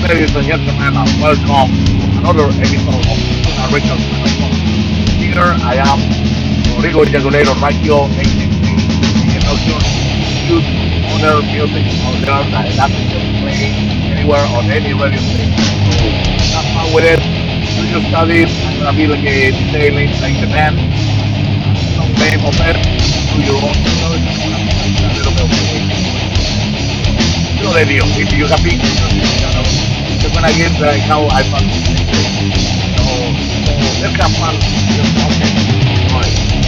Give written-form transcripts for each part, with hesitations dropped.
Ladies and gentlemen, and welcome to another episode of Nokturnal Rituals. Here I am, Rodrigo Jugulator Raquio, A.K.A. Nokturne, huge other music out there that doesn't just play anywhere on any radio station. So have fun with it, do your studies, I'm gonna be like a detailing like the band, some name of it, do your own research, I'm gonna put a little bit of you know the deal. If you have been you're gonna get like how I found it. So let's have fun. Okay. All right.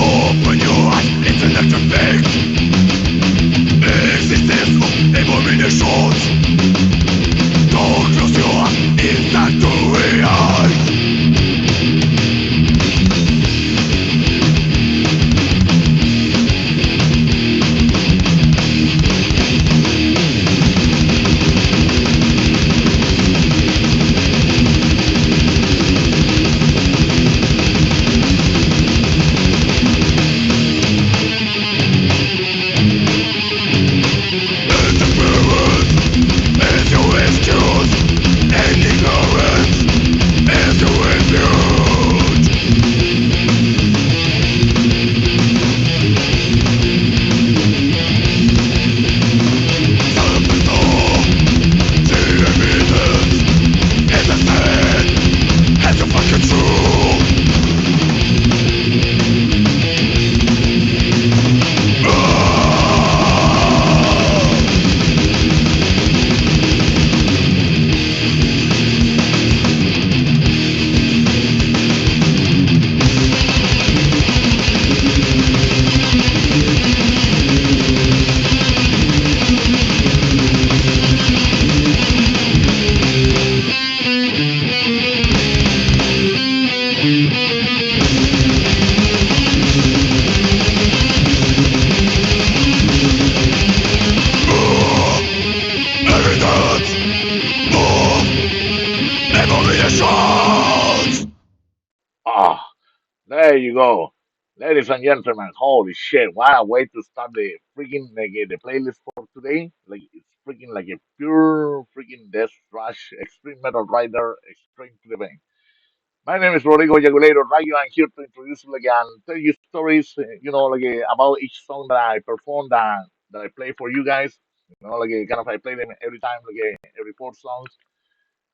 Open your eyes, it's electric fate. Existence of abominations. Don't close your eyes, it's not to realize. Is your excuse, and ignorance is your refuge. Self-restore, the evidence is a sin, as you fucking true. Evidence of abominations. Ah, there you go. Ladies and gentlemen, holy shit, what a way to start the freaking the playlist for today. Like it's freaking like a pure freaking death thrash, extreme metal rider, extreme to the vein. My name is Rodrigo Jugulator. Raquio. I'm here to introduce you like and tell you stories, about each song that I performed that I play for you guys. Kind of I play them every time, every four songs.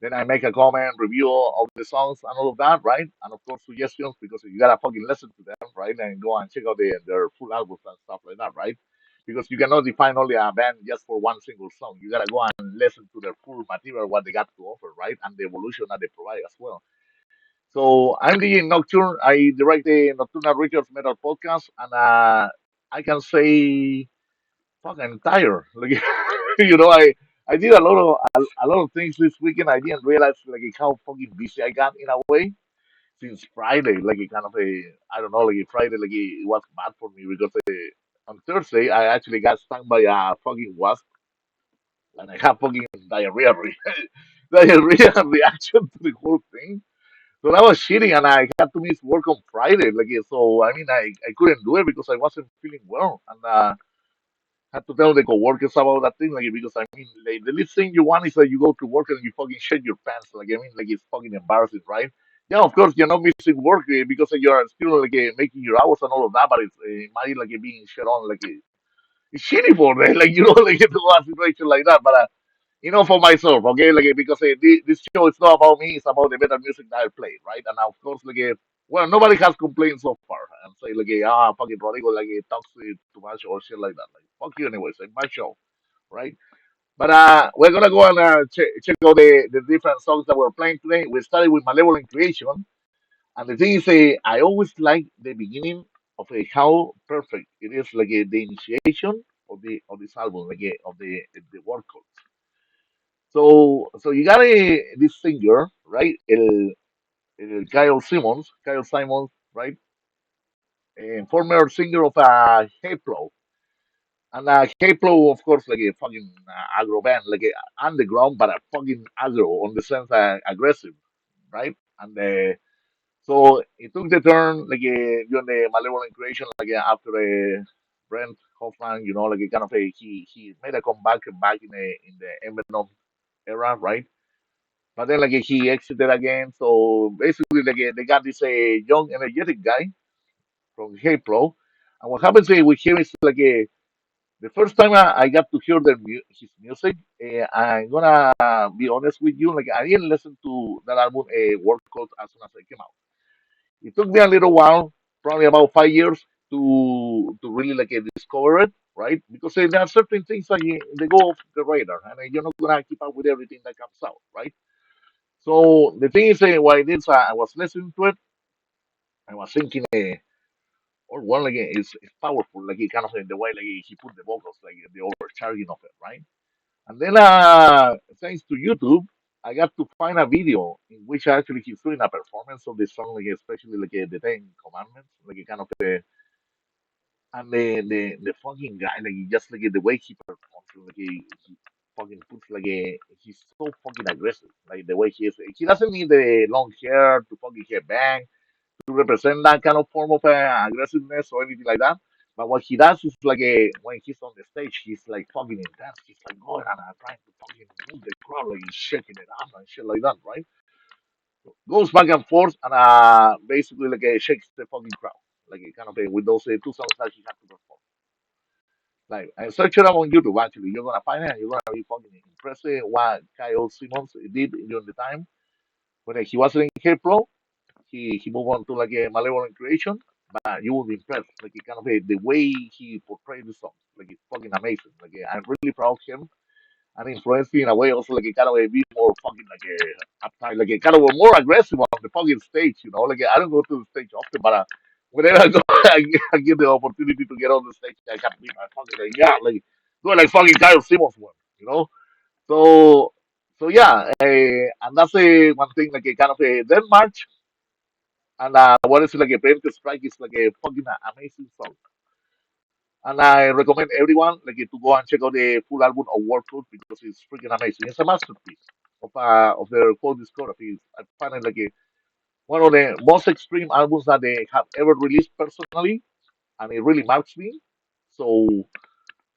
Then I make a comment, review of the songs and all of that, right? And of course suggestions because you gotta fucking listen to them, right? And go and check out their full albums and stuff like that, right? Because you cannot define only a band just for one single song. You gotta go and listen to their full material, what they got to offer, right? And the evolution that they provide as well. So I'm the Nocturne. I direct the Nocturnal Rituals Metal Podcast, and I can say, fuck, I'm tired. Like, I did a lot of things this weekend. I didn't realize like how fucking busy I got in a way since Friday. Like it kind of a, I don't know, like Friday, it was bad for me because on Thursday I actually got stung by a fucking wasp, and I have fucking diarrhea reaction to the whole thing. So that was shitty, and I had to miss work on Friday. So I mean, I couldn't do it because I wasn't feeling well, and had to tell the coworkers about that thing. Because I mean, like, the least thing you want is that you go to work and you fucking shit your pants. I mean, like it's fucking embarrassing, right? Yeah, of course you're not missing work because you're still making your hours and all of that, but it's might being shit on it's shitty for them, like to a situation like that. But for myself, okay, because this show is not about me; it's about the better music that I play, right? And of course, well, nobody has complained so far and say fucking Rodrigo, talks too much or shit like that. Like, fuck you, anyways. It's my show, right? But we're gonna go and check out the different songs that we're playing today. We started with Malevolent Creation, and the thing is, I always like the beginning of how perfect it is, the initiation of this album, of the work. So you got this singer, right? Kyle Simons, right? And former singer of HatePlow. And HatePlow, of course, like a fucking aggro band, underground, but a fucking aggro on the sense aggressive, right? And so it took the turn, during the Malevolent Creation, after Brent Hoffman, kind of he made a comeback back in the Eminem era, right? But then he exited again. So basically they got this young energetic guy from HatePlow. And what happens with him is the first time I got to hear his music, I'm gonna be honest with you, I didn't listen to that album Work Code as soon as it came out. It took me a little while, probably about 5 years to really discover it, right? Because there are certain things that they go off the radar, and you're not gonna keep up with everything that comes out, right? So the thing is, what I did is I was listening to it, I was thinking, or one like it's powerful, like it kind of in the way like he put the vocals, like the overcharging of it, right? And then, thanks to YouTube, I got to find a video in which actually he's doing a performance of the song, like especially like the Ten Commandments, like kind of and the fucking guy, like just like the way he performs, like he fucking puts like he's so fucking aggressive, like the way he is. He doesn't need the long hair to fucking get bang to represent that kind of form of aggressiveness or anything like that. But what he does is like when he's on the stage, he's like fucking intense. He's like going and trying to fucking move the crowd, like he's shaking it up and shit like that, right? Goes back and forth and basically like shakes the fucking crowd, like kind of with those two songs that he had to perform. Like I search it up on YouTube. Actually, you're gonna find it and you're gonna be fucking impressed with what Kyle Simmons did during the time when he was in HatePlow. He moved on to like a Malevolent creation, but you will be impressed. Like it kind of the way he portrayed the songs, like it's fucking amazing. Like I'm really proud of him and influenced me in a way also like a kind of a bit more fucking like a uptight, like a kind of a more aggressive on the fucking stage. You know, like I don't go to the stage often, but whenever I go, I get the opportunity to get on the stage. I have to be my fucking like yeah, like doing like fucking Kyle Simmons one. You know, so. So yeah, and that's one thing like a kind of a then March and what is like a Preemptive Strike is like a fucking amazing song. And I recommend everyone like to go and check out the full album of War Code because it's freaking amazing. It's a masterpiece of their whole discography. I find it like one of the most extreme albums that they have ever released personally, and it really marks me. So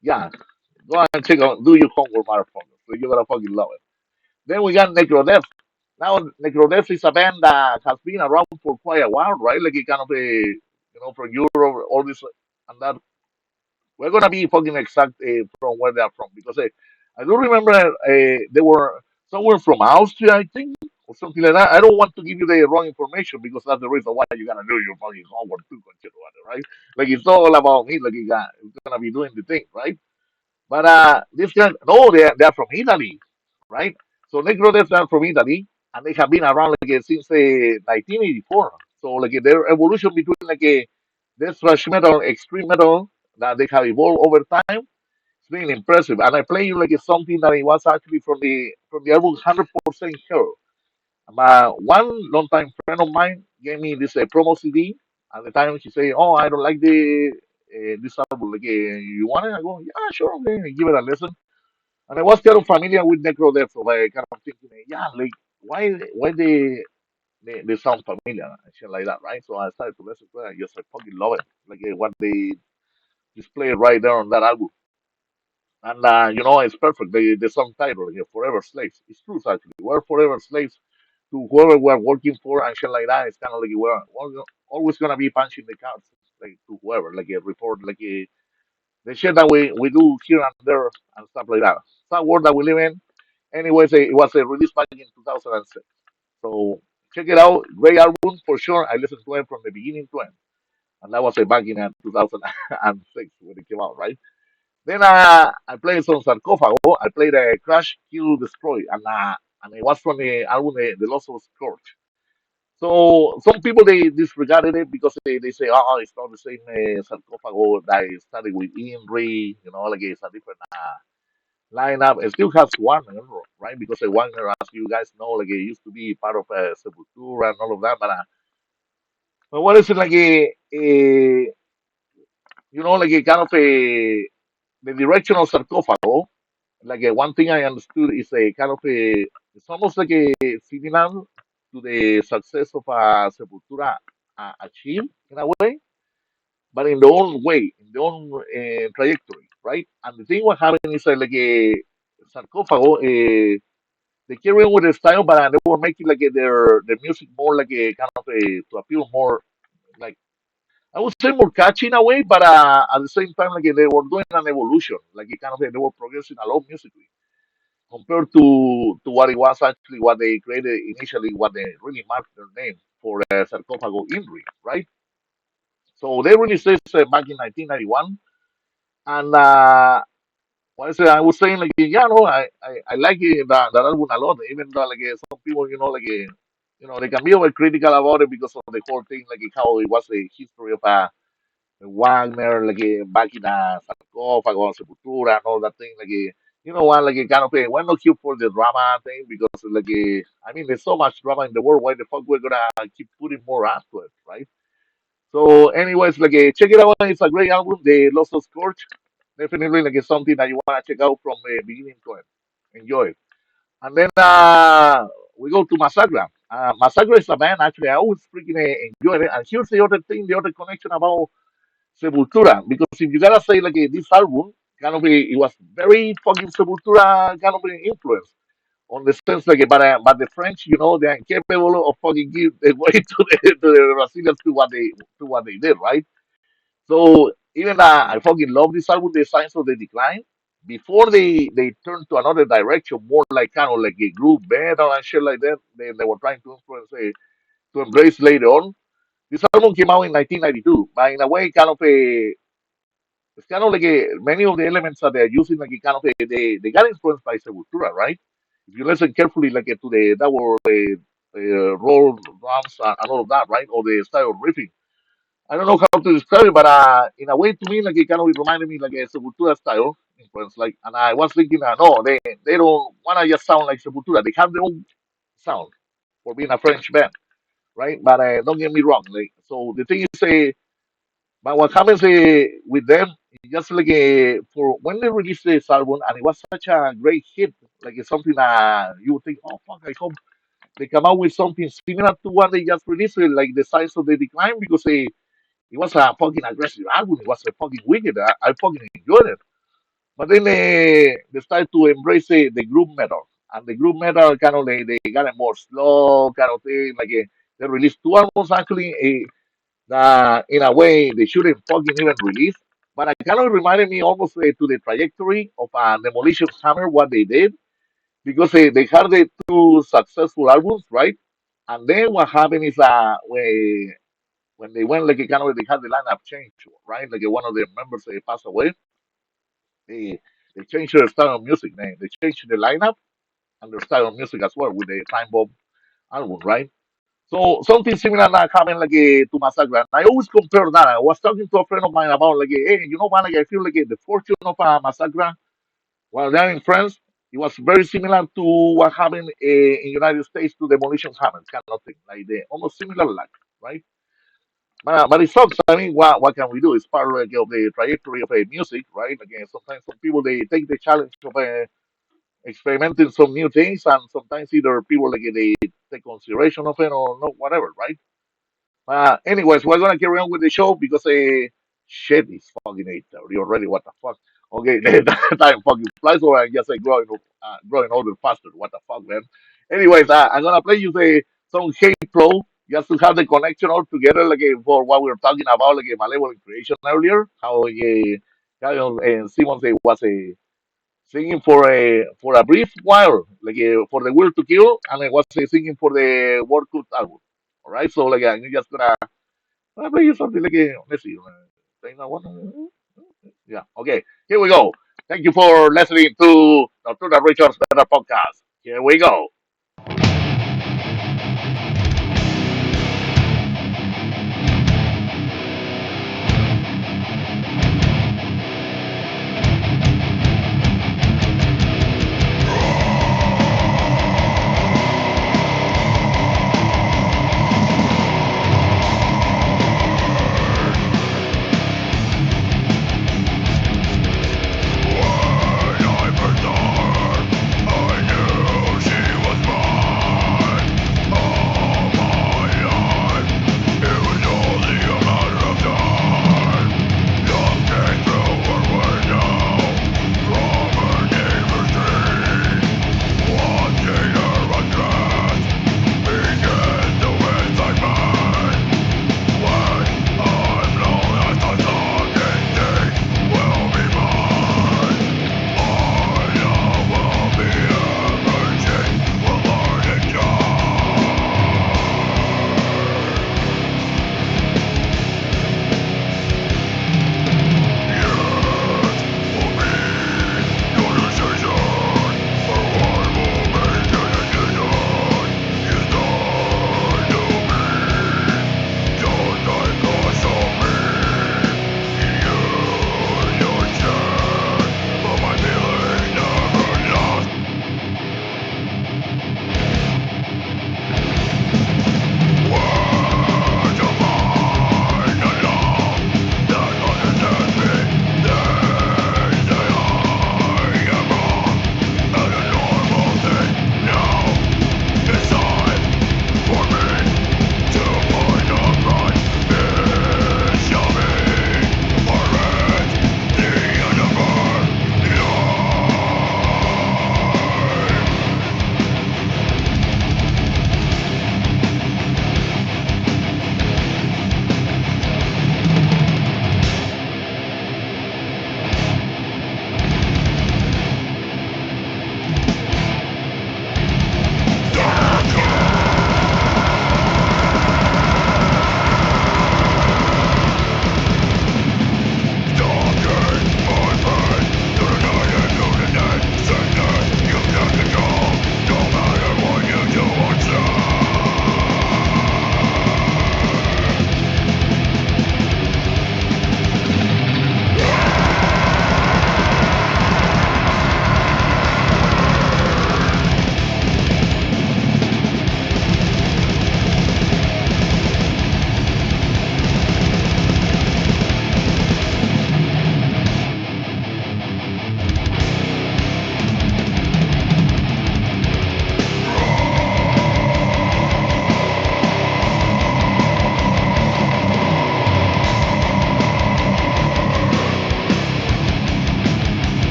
yeah, go and check out, do your homework, motherfucker. So you're gonna fucking love it. Then we got Necrodeath. Now Necrodeath is a band that has been around for quite a while, right? Like it kind of a from Europe, all this and that. We're gonna be fucking exact from where they're from because I do remember they were somewhere from Austria, I think, or something like that. I don't want to give you the wrong information because that's the reason why you gotta do your fucking homework too, right? Like it's all about me. Like it's gonna be doing the thing, right? But this guy, no, they're from Italy, right? So Necrodeath are from Italy, and they have been around like since 1984. So like their evolution between like this thrash metal, extreme metal that they have evolved over time, it's been impressive. And I play you like something that it was actually from the album 100% Hero. One long-time friend of mine gave me this promo CD. At the time, she said, "Oh, I don't like the this album. Like, you want it?" I go, "Yeah, sure, okay." I give it a listen. And I was kind of familiar with Necrodeath, so I kind of thinking, yeah, like why they sound familiar and shit like that, right? So I started to listen to it. I just fucking love it, like what they display right there on that album. And it's perfect. The song title, "Forever Slaves." It's true, actually. We're forever slaves to whoever we're working for and shit like that. It's kind of like we're always gonna be punching the cards, like to whoever, like a report, like the shit that we do here and there and stuff like that. It's that world that we live in. Anyways, it was released back in 2006. So check it out. Great album for sure. I listened to it from the beginning to end, and that was back in 2006 when it came out, right? Then I played some Sarcofago. I played Crash, Kill, Destroy, and it was from the album The Lost of Scourge. So some people they disregarded it because they say, oh, it's not the same Sarcofago that started with Inri, like it's a different lineup. It still has Warner, right? Because Warner, as you guys know, like it used to be part of Sepultura and all of that. But what is it like like a kind of the direction of Sarcofago? Like one thing I understood is a kind of it's almost like a similar to the success of Sepultura achieved in a way, but in their own way, in their own trajectory, right? And the thing what happened is like a Sarcofago, they carry on with the style, but they were making like their music more like a kind of a to appeal more like I would say more catchy in a way, but at the same time like they were doing an evolution, like it kind of they were progressing a lot musically compared to what it was actually what they created initially, what they really marked their name for Sarcophago Inri, right? So they released this back in 1991, and what is it? I was saying like, yeah, no, I like that album a lot, even though like some people, like. they can be overcritical about it because of the whole thing, like how it was the history of Wagner, like back in Sarcofago, Sepultura, and all that thing, like what, like kind of we're not here for the drama thing because like I mean, there's so much drama in the world. Why the fuck we're gonna keep putting more after it, right? So, anyways, like check it out. It's a great album, The Lost of Scourge. Definitely like something that you wanna check out from the beginning to end. Enjoy it. And then we go to Massacra. Massacra is a band actually I always freaking enjoy it. And here's the other thing, the other connection about Sepultura, because if you gotta say like this album, kind of it was very fucking Sepultura kind of influence on the sense like, but the French, they're incapable of fucking give the way to the Brazilians to what they did, right? So even I fucking love this album, The Signs of the Decline. Before they turned to another direction, more like kind of like a group metal and shit like that, they were trying to influence to embrace later on. This album came out in 1992, but in a way, it's kind of like many of the elements that they're using, like kind of they got influenced by Sepultura, right? If you listen carefully, like to the that were roll drums and all of that, right? Or the style of riffing. I don't know how to describe it, but in a way, to me, like it kind of reminded me like a Sepultura style influence. Like, and I was thinking, no, they don't wanna just sound like Sepultura. They have their own sound for being a French band, right? But don't get me wrong. Like, so the thing is, but what happens with them is just like for when they released this album and it was such a great hit, like it's something that you would think, oh fuck, I hope they come out with something similar to what they just released, like the Signs of the Decline, because it was a fucking aggressive album. It was a fucking wicked. I fucking enjoyed it. But then they started to embrace the group metal, and the group metal kind of they got a more slow kind of thing. Like they released two albums actually. That in a way they shouldn't fucking even release. But it kind of reminded me almost to the trajectory of Demolition Hammer, what they did, because they had the two successful albums, right? And then what happened is when they went, like, kind of, they had the lineup change, right? Like, one of the members passed away. They changed their style of music. They changed the lineup and their style of music as well with the Time Bomb album, right? So something similar that happened like to Massacre. And I always compare that. I was talking to a friend of mine about like, hey, you know what? Like I feel like the fortune of Massacre while they're in France, it was very similar to what happened in United States to Demolition Hammer, kind of thing, like the almost similar luck, right? But it sucks. I mean, what can we do? It's part like, of the trajectory of music, right? Again, sometimes some people they take the challenge of experimenting some new things, and sometimes either people like they take consideration of it or not, whatever, right? Anyways, we're gonna carry on with the show because shit is fucking 8:30 already. What the fuck? Okay, that time fucking flies over and just growing older faster. What the fuck, man? Anyways, I'm gonna play you some HatePlow just to have the connection all together, like for what we were talking about, like a Malevolent creation earlier. How Kyle and Simmons was singing for a brief while, like for the Will to Kill, and I was singing for the World Cup album. All right, so like you just gonna play you something like let's see, playing that one. Yeah, okay, here we go. Thank you for listening to Nocturnal Rituals Better Podcast. Here we go. When I first saw her, I knew she was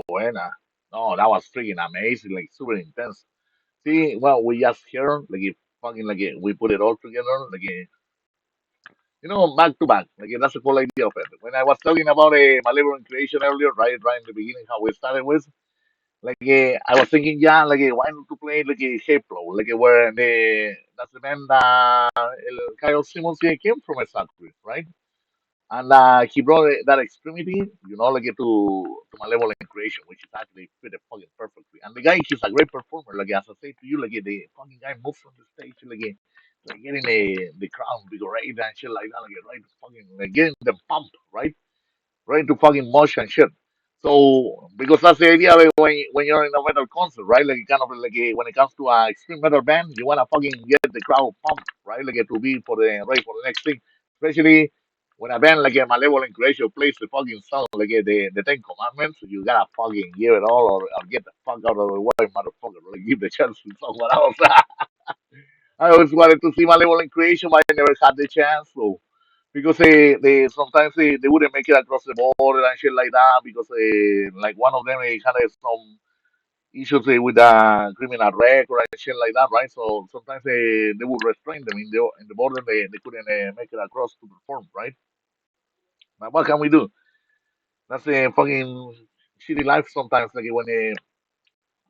Buena. No, that was freaking amazing, like super intense. See, well, we just heard like it fucking like we put it all together, like back to back. Like that's the whole idea of it. When I was talking about a Malevolent creation earlier, right in the beginning, how we started with, I was thinking, yeah, why not to play like a HatePlow, where that's the band that Kyle Simmons came from exactly, right? And he brought that extremity, to Malevolent creation, which is actually fit it fucking perfectly. And the guy, he's a great performer. Like as I say to you, the fucking guy moves from the stage, getting the crowd bigorate and shit like that, right, fucking getting them pumped, right to fucking mosh and shit. So because that's the idea of it when you're in a metal concert, right? Like kind of when it comes to a extreme metal band, you wanna fucking get the crowd pumped, right? To be for the ready for the next thing. Especially when a band like a Malevolent Creation plays the fucking song the Ten Commandments, you gotta fucking give it all or get the fuck out of the way, motherfucker. Like give the chance to someone else. I always wanted to see Malevolent Creation, but I never had the chance. So because they sometimes they wouldn't make it across the border and shit like that because like one of them had some issues with a criminal record and shit like that, right? So sometimes they would restrain them in the border. They couldn't make it across to perform, right? But what can we do? That's a fucking shitty life sometimes. Like when they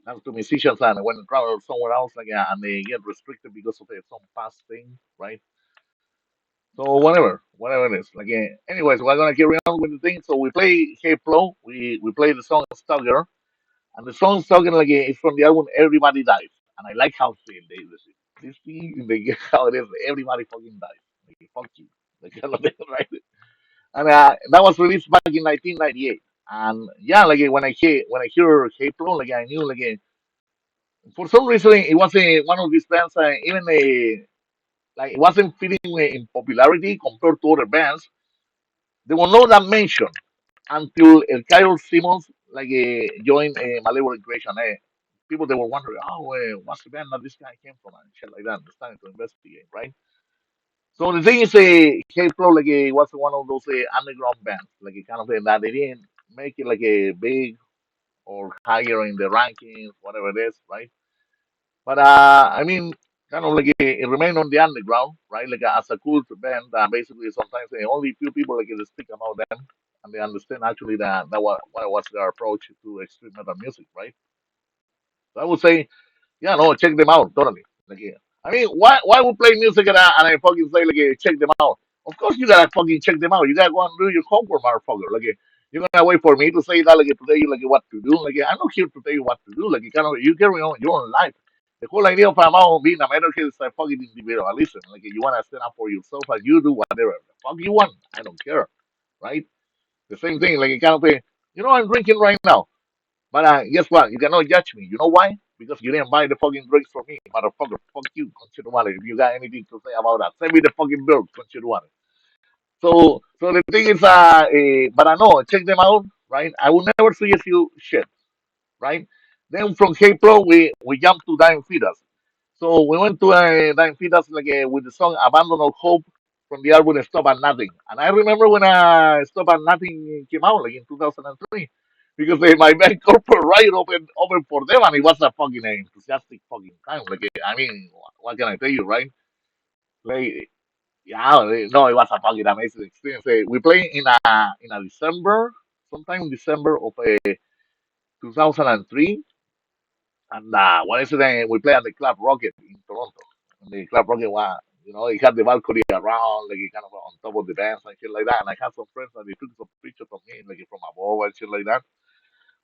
have to musicians and when they travel somewhere else, and they get restricted because of some past thing, right? So whatever it is. Anyways, we're gonna carry on with the thing. So we play HatePlow. We play the song Stalker, and the song Stalker is from the album Everybody Dies, and I like how this thing how it is. Everybody fucking dies. Like fuck you. Like right. and that was released back in 1998. And yeah, like when I hear HatePlow, like I knew like for some reason it was one of these bands even like it wasn't fitting in popularity compared to other bands. There was no that mention until Kyle Simmons joined Malevolent Creation. People they were wondering, oh, what's the band that this guy came from and shit like that. They're starting to investigate, right? So the thing is, HatePlow was one of those underground bands, like a kind of that they didn't make it like a big or higher in the rankings, whatever it is, right? But I mean, kind of it remained on the underground, right? As a cult band, basically sometimes only few people speak about them, and they understand actually that what was their approach to extreme metal music, right? So I would say yeah, no, check them out, totally. I mean, why would play music and I fucking say check them out? Of course you gotta fucking check them out. You gotta go and do your homework, motherfucker. You're gonna wait for me to say that to tell you what to do. I'm not here to tell you what to do. Kind of you carry on your own life. The whole idea of being a metalhead is fucking individualism. You wanna stand up for yourself and you do whatever the fuck you want. I don't care, right? The same thing. Kind of I'm drinking right now. But guess what? You cannot judge me. You know why? Because you didn't buy the fucking drinks for me, motherfucker. Fuck you, Conchetumare. If you got anything to say about that, send me the fucking bill, Conchetumare. So the thing is, but I know, check them out, right? I will never suggest you shit, right? Then from HatePlow, we jumped to Dying Fetus. So we went to Dying Fetus with the song Abandon All Hope from the album Stop at Nothing. And I remember when Stop at Nothing came out, in 2003, because my band Corporate Riot opened for them, and it was a fucking enthusiastic fucking time. I mean, what can I tell you, right? Like, yeah, no, it was a fucking amazing experience. We played in a December, sometime in December of 2003. And what is it? We play at the Club Rocket in Toronto. And the Club Rocket was, it had the balcony around, kind of on top of the bands and shit like that. And I had some friends that they took some pictures of me, from above and shit like that.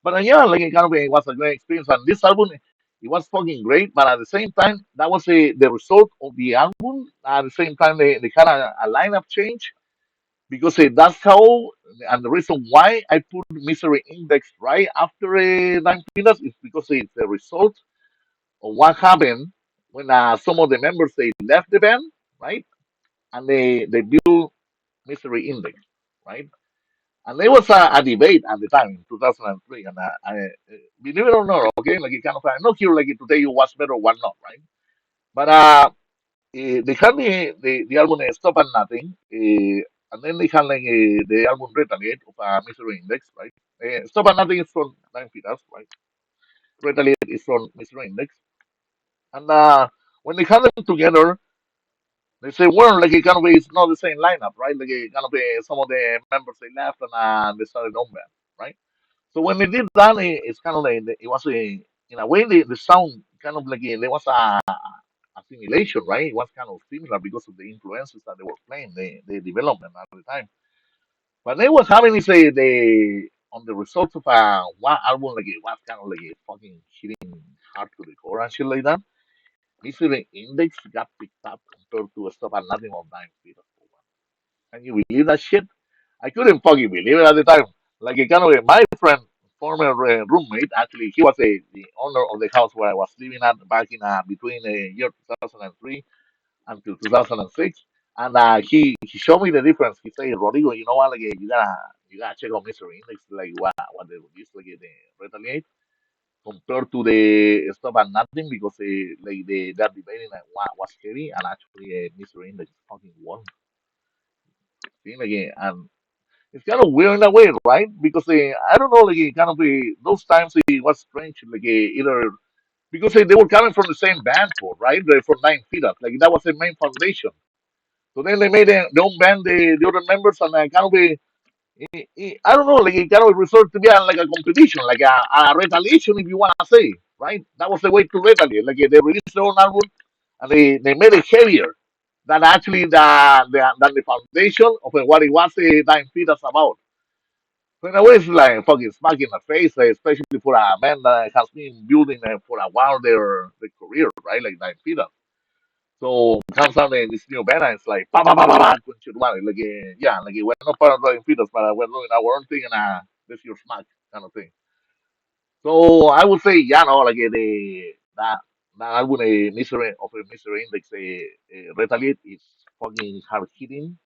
But yeah, it was a great experience. And this album, it was fucking great. But at the same time, that was the result of the album. At the same time, they had a lineup change because that's how, and the reason why I put Misery Index right after Nine Pillars is because it's the result of what happened when some of the members they left the band, right? And they built Misery Index, right? And there was a debate at the time in 2003, and believe it or not, okay, it kind of I'm not here to tell you what's better or what not, right? But they had the album Stop and Nothing, and then they had the album Retaliate of Misery Index, right? Stop and Nothing is from Nine Feet Us, right? Retaliate is from Misery Index, and when they had them together, they say, well, kind of it's not the same lineup, right? Kind of some of the members they left and they started on band, right? So when they did that, it's kind of it was in a way the sound kind of there was a simulation, right? It was kind of similar because of the influences that they were playing, the development at the time. But they was having is the on the results of one album it was kind of fucking hitting hard to the core and shit like that. Misery Index got picked up compared to a Stop at Nothing of 9 feet. Can you believe that shit? I couldn't fucking believe it at the time. Kind of my friend, former roommate, actually, he was the owner of the house where I was living at back in between the year 2003 until 2006. And he showed me the difference. He said, Rodrigo, you know what? You gotta check out Misery Index, what they released, the Retaliate, compared to the Stop at Nothing because they're debating what was heavy and actually Misery Index fucking won. See, and it's kind of weird in a way, right? Because I don't know, kind of those times it was strange, either because they were coming from the same band, for right? From 9 feet up, that was the main foundation. So then they made their own band, the other members, and kind of I don't know, it kind of resort to be a competition, a retaliation, if you want to say, right? That was the way to retaliate. They released their own album and they made it heavier than actually than the foundation of what it was 9 feet is about. So in a way, it's like fucking smack in the face, especially for a man that has been building for a while their career, right? Like 9 feet up. So comes out this new beta, it's like ba ba ba ba ba, like yeah, like we're not part of the Fetus, but we're doing our own thing, and this your smack kind of thing. So I would say, yeah, no, like that album, Misery of a Misery Index, Retaliate is fucking hard hitting.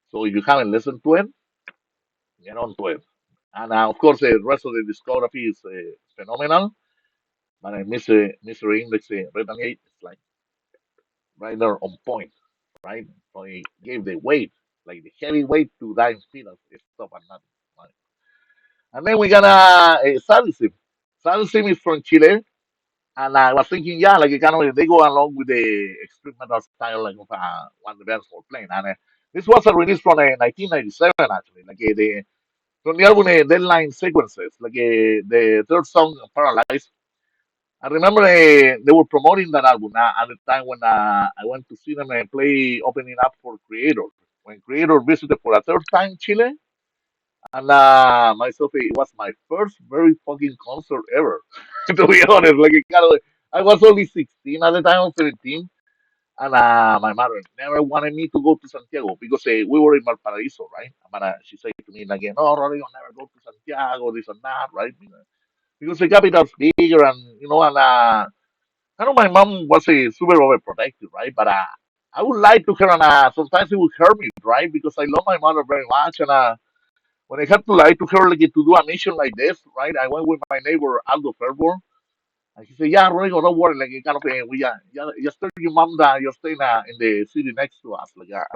So if you haven't listened to it, get on to it. And of course, the rest of the discography is phenomenal. But Misery Index, Retaliate is like right there on point, right? So he gave the weight, like the heavy weight to Dying Spinners. It's top and nothing. Right? And then we got Sadism. Sadism is from Chile. And I was thinking, yeah, like kind of they go along with the extreme metal style, like of one of the bands were playing. And this was a release from 1997, actually, like the from the album Deadline Sequences, like the third song, Paralyzed. I remember they were promoting that album at the time when I went to see them play opening up for Creator. When Creator visited for a third time Chile, and myself, it was my first very fucking concert ever. To be honest, like it kind of, I was only 16 at the time, or 17, and my mother never wanted me to go to Santiago because we were in Valparaiso, right? But she said to me like, "No, Rodrigo, never go to Santiago, this and that, right? Because the capital's bigger, and and I know my mom was a super overprotective, right? But I would lie to her, and sometimes it would hurt me, right? Because I love my mother very much, and when I had to lie to her like to do a mission like this, right? I went with my neighbor Aldo Fairborn, and he said, "Yeah, Rodrigo, don't worry, like kind of we just tell your mom that you're staying in the city next to us, like at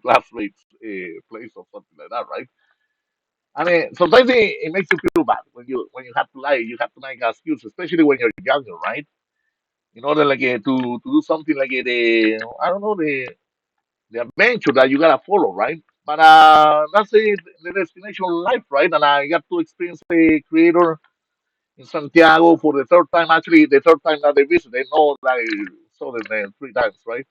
classmates place or something like that, right?" I mean, sometimes it makes you feel bad when you have to lie, you have to make an excuse, especially when you're younger, right? In order like to do something like the I don't know the adventure that you gotta follow, right? But that's the destination of life, right? And I got to experience the creator in Santiago for the third time. Actually, the third time that they visit, they know that I saw them three times, right?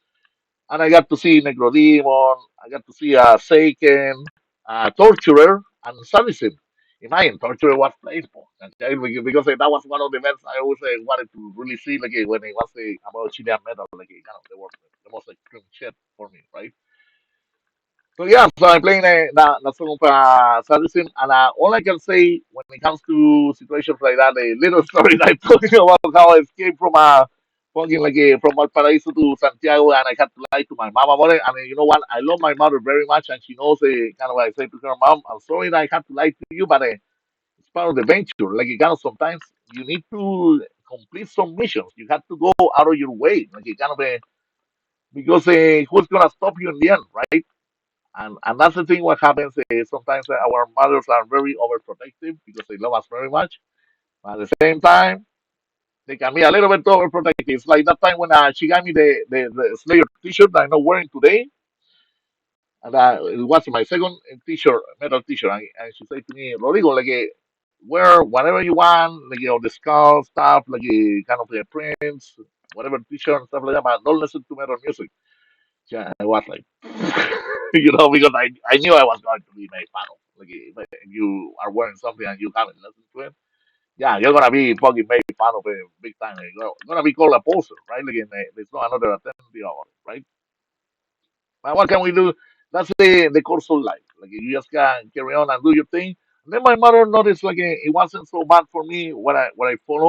And I got to see Necrodemon. I got to see Seiken, Torturer, and Sadism. Imagine Torturer was playful, okay? Because that was one of the events I always wanted to really see, like when it was about Chilean metal, like kind of the most extreme shit for me, right? So yeah, so I'm playing the song of Sadism, and all I can say when it comes to situations like that, a little story that I'm talking about how I escaped from fucking like from Valparaiso to Santiago, and I had to lie to my mom about it. I mean, you know what? I love my mother very much, and she knows kind of what I say to her, "Mom, I'm sorry that I had to lie to you, but it's part of the venture. Like, kind of sometimes you need to complete some missions. You have to go out of your way, like, kind of because who's gonna stop you in the end, right?" And that's the thing. What happens sometimes our mothers are very overprotective because they love us very much. But at the same time, they can be a little bit overprotective. It's like that time when she gave me the Slayer T-shirt that I'm not wearing today, and it was my second T-shirt, metal T-shirt, and she said to me, "Rodrigo, like wear whatever you want, like the skull stuff, like kind of the prints, whatever T-shirt and stuff like that, but don't listen to metal music." Yeah, I was like, because I knew I was going to be made fun of. Like, if you are wearing something and you haven't listened to it, yeah, you're gonna be fucking made fun of it big time. You're gonna be called a poser, right? Like, there's no another alternative about it, right? But what can we do? That's the course of life. Like, you just can carry on and do your thing. And then my mother noticed like it wasn't so bad for me when I follow.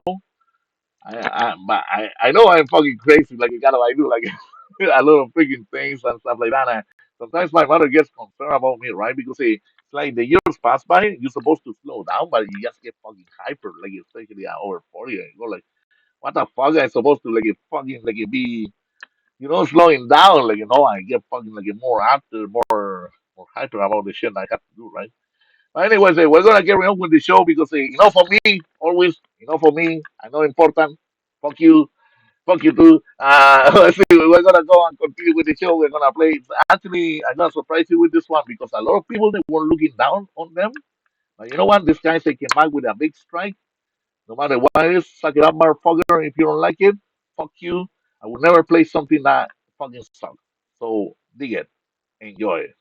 I know I'm fucking crazy, like kind of I do like a lot of freaking things and stuff like that. And sometimes my mother gets concerned about me, right? Because it's like the years pass by, you're supposed to slow down, but you just get fucking hyper, like especially at over 40. And you go like, what the fuck? I'm supposed to like fucking like be, slowing down, like I get fucking like more after, more hyper about the shit I have to do, right? But anyways, we're gonna carry on with the show because for me, always, for me, I know important. Fuck you. Fuck you too. Let's see, we're gonna go and continue with the show. We're gonna play. Actually, I'm gonna surprise you with this one because a lot of people they were looking down on them. But you know what? This guy came back with a big strike. No matter what it is, suck it up, motherfucker. If you don't like it, fuck you. I will never play something that fucking sucks. So dig it, enjoy it.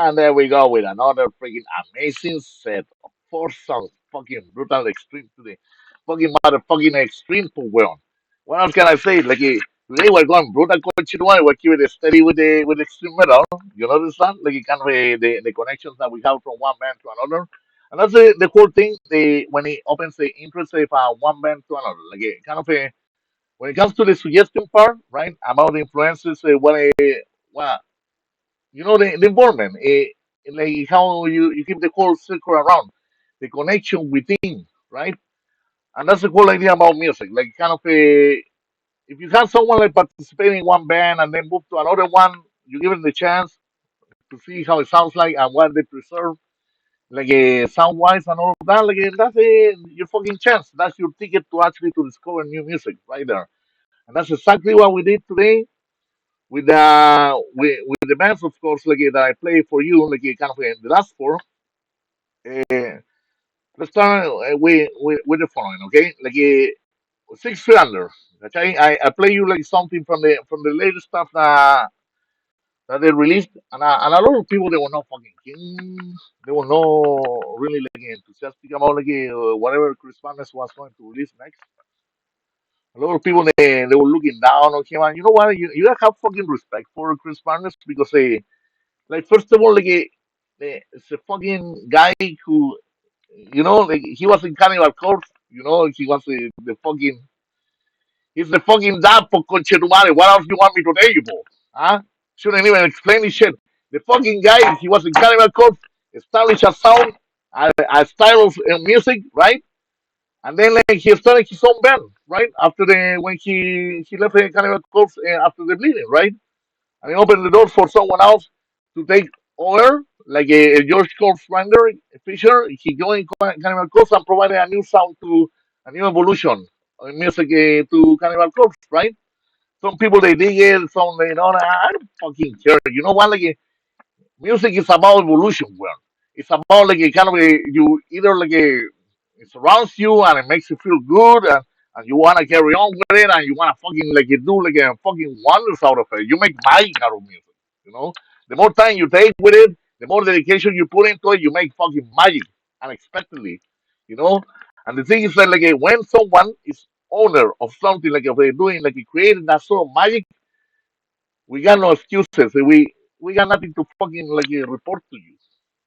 And there we go with another freaking amazing set of four songs. Fucking brutal extreme to the fucking motherfucking extreme to well. What else can I say? Today we're going brutal continuity, we're keeping it steady with extreme metal. You notice that? Like it kind of the connections that we have from one band to another. And that's the cool thing, when it opens the interest of one band to another. Like it kind of when it comes to the suggestion part, right? About the influences, what the involvement, like how you keep the whole circle around, the connection within, right? And that's the whole idea about music. Like kind of if you have someone like participating in one band and then move to another one, you give them the chance to see how it sounds like and what they preserve, like sound wise and all of that. Like that's your fucking chance. That's your ticket to actually to discover new music right there. And that's exactly what we did today with the bands, of course, like that I play for you, like kind of the last four. Uh, let's start with the following, okay? Like six feet under. Okay, I play you like something from the latest stuff that they released, and a lot of people they were not fucking keen. They were not really like enthusiastic about like whatever Chris Barnes was going to release next. A lot of people they were looking down on him, and you know what? You gotta have fucking respect for Chris Barnes because like first of all, it's a fucking guy who like he was in Cannibal Corpse. He was the fucking he's the fucking dad for Conchetumare. What else do you want me to tell you for? Huh? Shouldn't even explain this shit. The fucking guy, he was in Cannibal Corpse, established a sound, a style of music, right? And then like he started his own band, right? After the when he left the Cannibal Corpse after the bleeding, right? And he opened the doors for someone else to take over, like George Corpse Ranger Fisher. He joined Cannibal Corpse and provided a new sound to a new evolution of music to Cannibal Corpse, right? Some people they dig it, some they don't. I don't fucking care. You know what? Like music is about evolution, well. It's about like a kind of you either it surrounds you and it makes you feel good and you wanna carry on with it and you wanna fucking like you do like a fucking wonders out of it. You make magic out of music, you know? The more time you take with it, the more dedication you put into it, you make fucking magic unexpectedly, you know? And the thing is that like when someone is owner of something like if they're doing like creating that sort of magic, we got no excuses. We got nothing to fucking like report to you.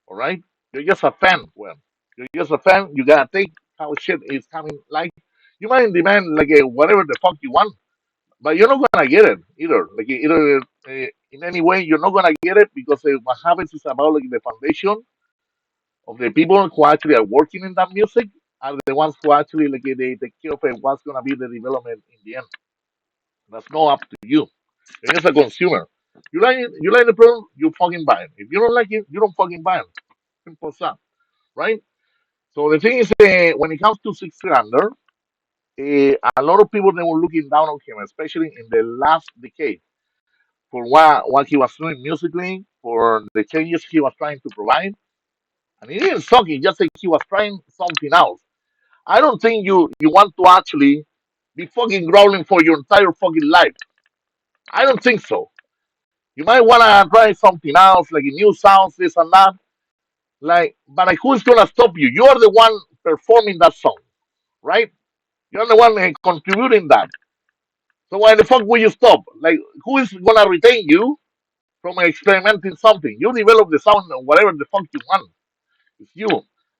All right, you're just a fan. Well, you're just a fan. You gotta take how shit is coming. Like you might demand like whatever the fuck you want, but you're not gonna get it either. Like either in any way, you're not gonna get it because what happens is about like the foundation of the people who actually are working in that music are the ones who actually like they take care of what's gonna be the development in the end. That's not up to you. You're just a consumer. You like the product, you fucking buy it. If you don't like it, you don't fucking buy it. Simple as that, right? So the thing is, when it comes to Six Feet Under, a lot of people they were looking down on him, especially in the last decade, for what he was doing musically, for the changes he was trying to provide. And he didn't suck; he just said he was trying something else. I don't think you want to actually be fucking growling for your entire fucking life. I don't think so. You might want to try something else, like new sounds, this and that. But like, who's gonna stop you? You're the one performing that song, right? You're the one contributing that. So why the fuck will you stop? Like, who is gonna retain you from experimenting something? You develop the sound, whatever the fuck you want. It's you.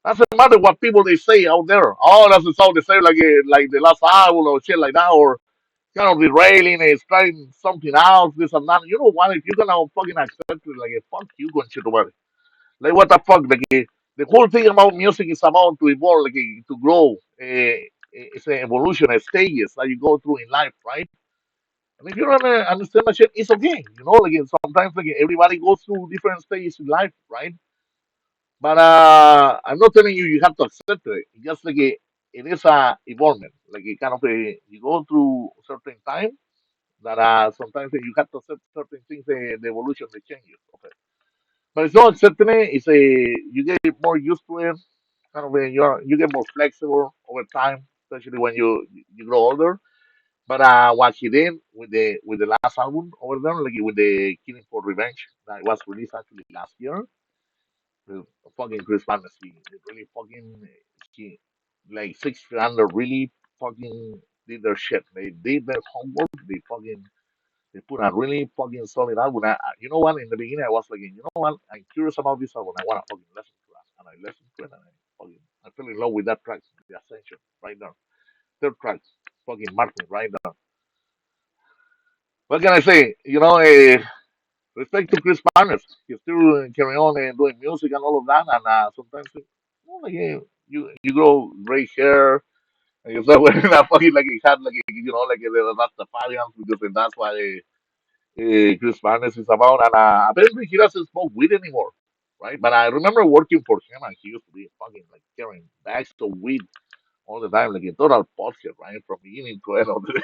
Doesn't matter what people they say out there. Oh, that's the sound they say, like the last album or shit like that, or kind of derailing, trying something else, this and that. You know what? If you're gonna fucking accept it, like, fuck you, going shit about it. Like, what the fuck? Like, the whole thing about music is about to evolve, like, to grow. It's an evolution, stages that you go through in life, right? And if you don't understand that shit, it's okay. Like sometimes like everybody goes through different stages in life, right? But I'm not telling you you have to accept it. It's just like it is a evolvement. Like it kind of you go through certain time that sometimes you have to accept certain things, the evolution, the changes of it. But it's not accepting it. It's a you get more used to it. Kind of you get more flexible over time, especially when you grow older. But what he did with the last album over there, like with the Killing for Revenge that was released actually last year, the fucking Chris Barnes, he really fucking he like 600 really fucking did their shit. They did their homework. They put a really fucking solid album. You know what? In the beginning, I was like, you know what? I'm curious about this album. I want to fucking listen to that, and I listened to it, and I fell in love with that track, the Ascension, right there. Third track, fucking Martin, right there. What can I say? Respect to Chris Barnes. He still carry on and doing music and all of that. And sometimes, like, you grow gray hair and you start wearing a fucking like a hat, like like the Rastafarians because that's why Chris Barnes is about. And apparently he doesn't smoke weed anymore, right? But I remember working for him and he used to be fucking like carrying bags of weed all the time, like a total pothead, right? From beginning to end of the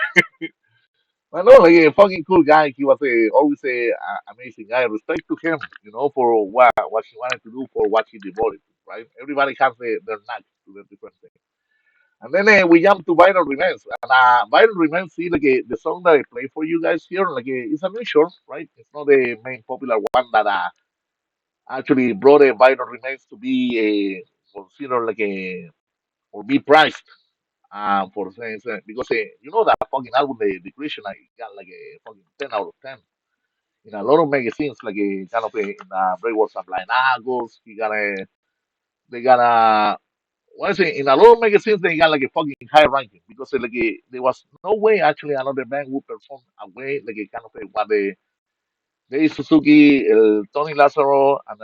I know, like a fucking cool guy. He was always a amazing guy. Respect to him, for what he wanted to do, for what he devoted to, right? Everybody has their knack to the different things. And then we jump to Viral Remains. And Viral Remains, see, like the song that I play for you guys here, like it's a new short, right? It's not the main popular one that actually brought Viral Remains to be considered like a or be priced for saying because that fucking album, the Krisiun, I got like a fucking 10 out of 10 in a lot of magazines, like a kind of in Breakworks and Blind Agos. They got a what is it? In a lot of magazines, they got like a fucking high ranking because there was no way actually another band would perform a way like a kind of what the Suzuki, Tony Lazaro, and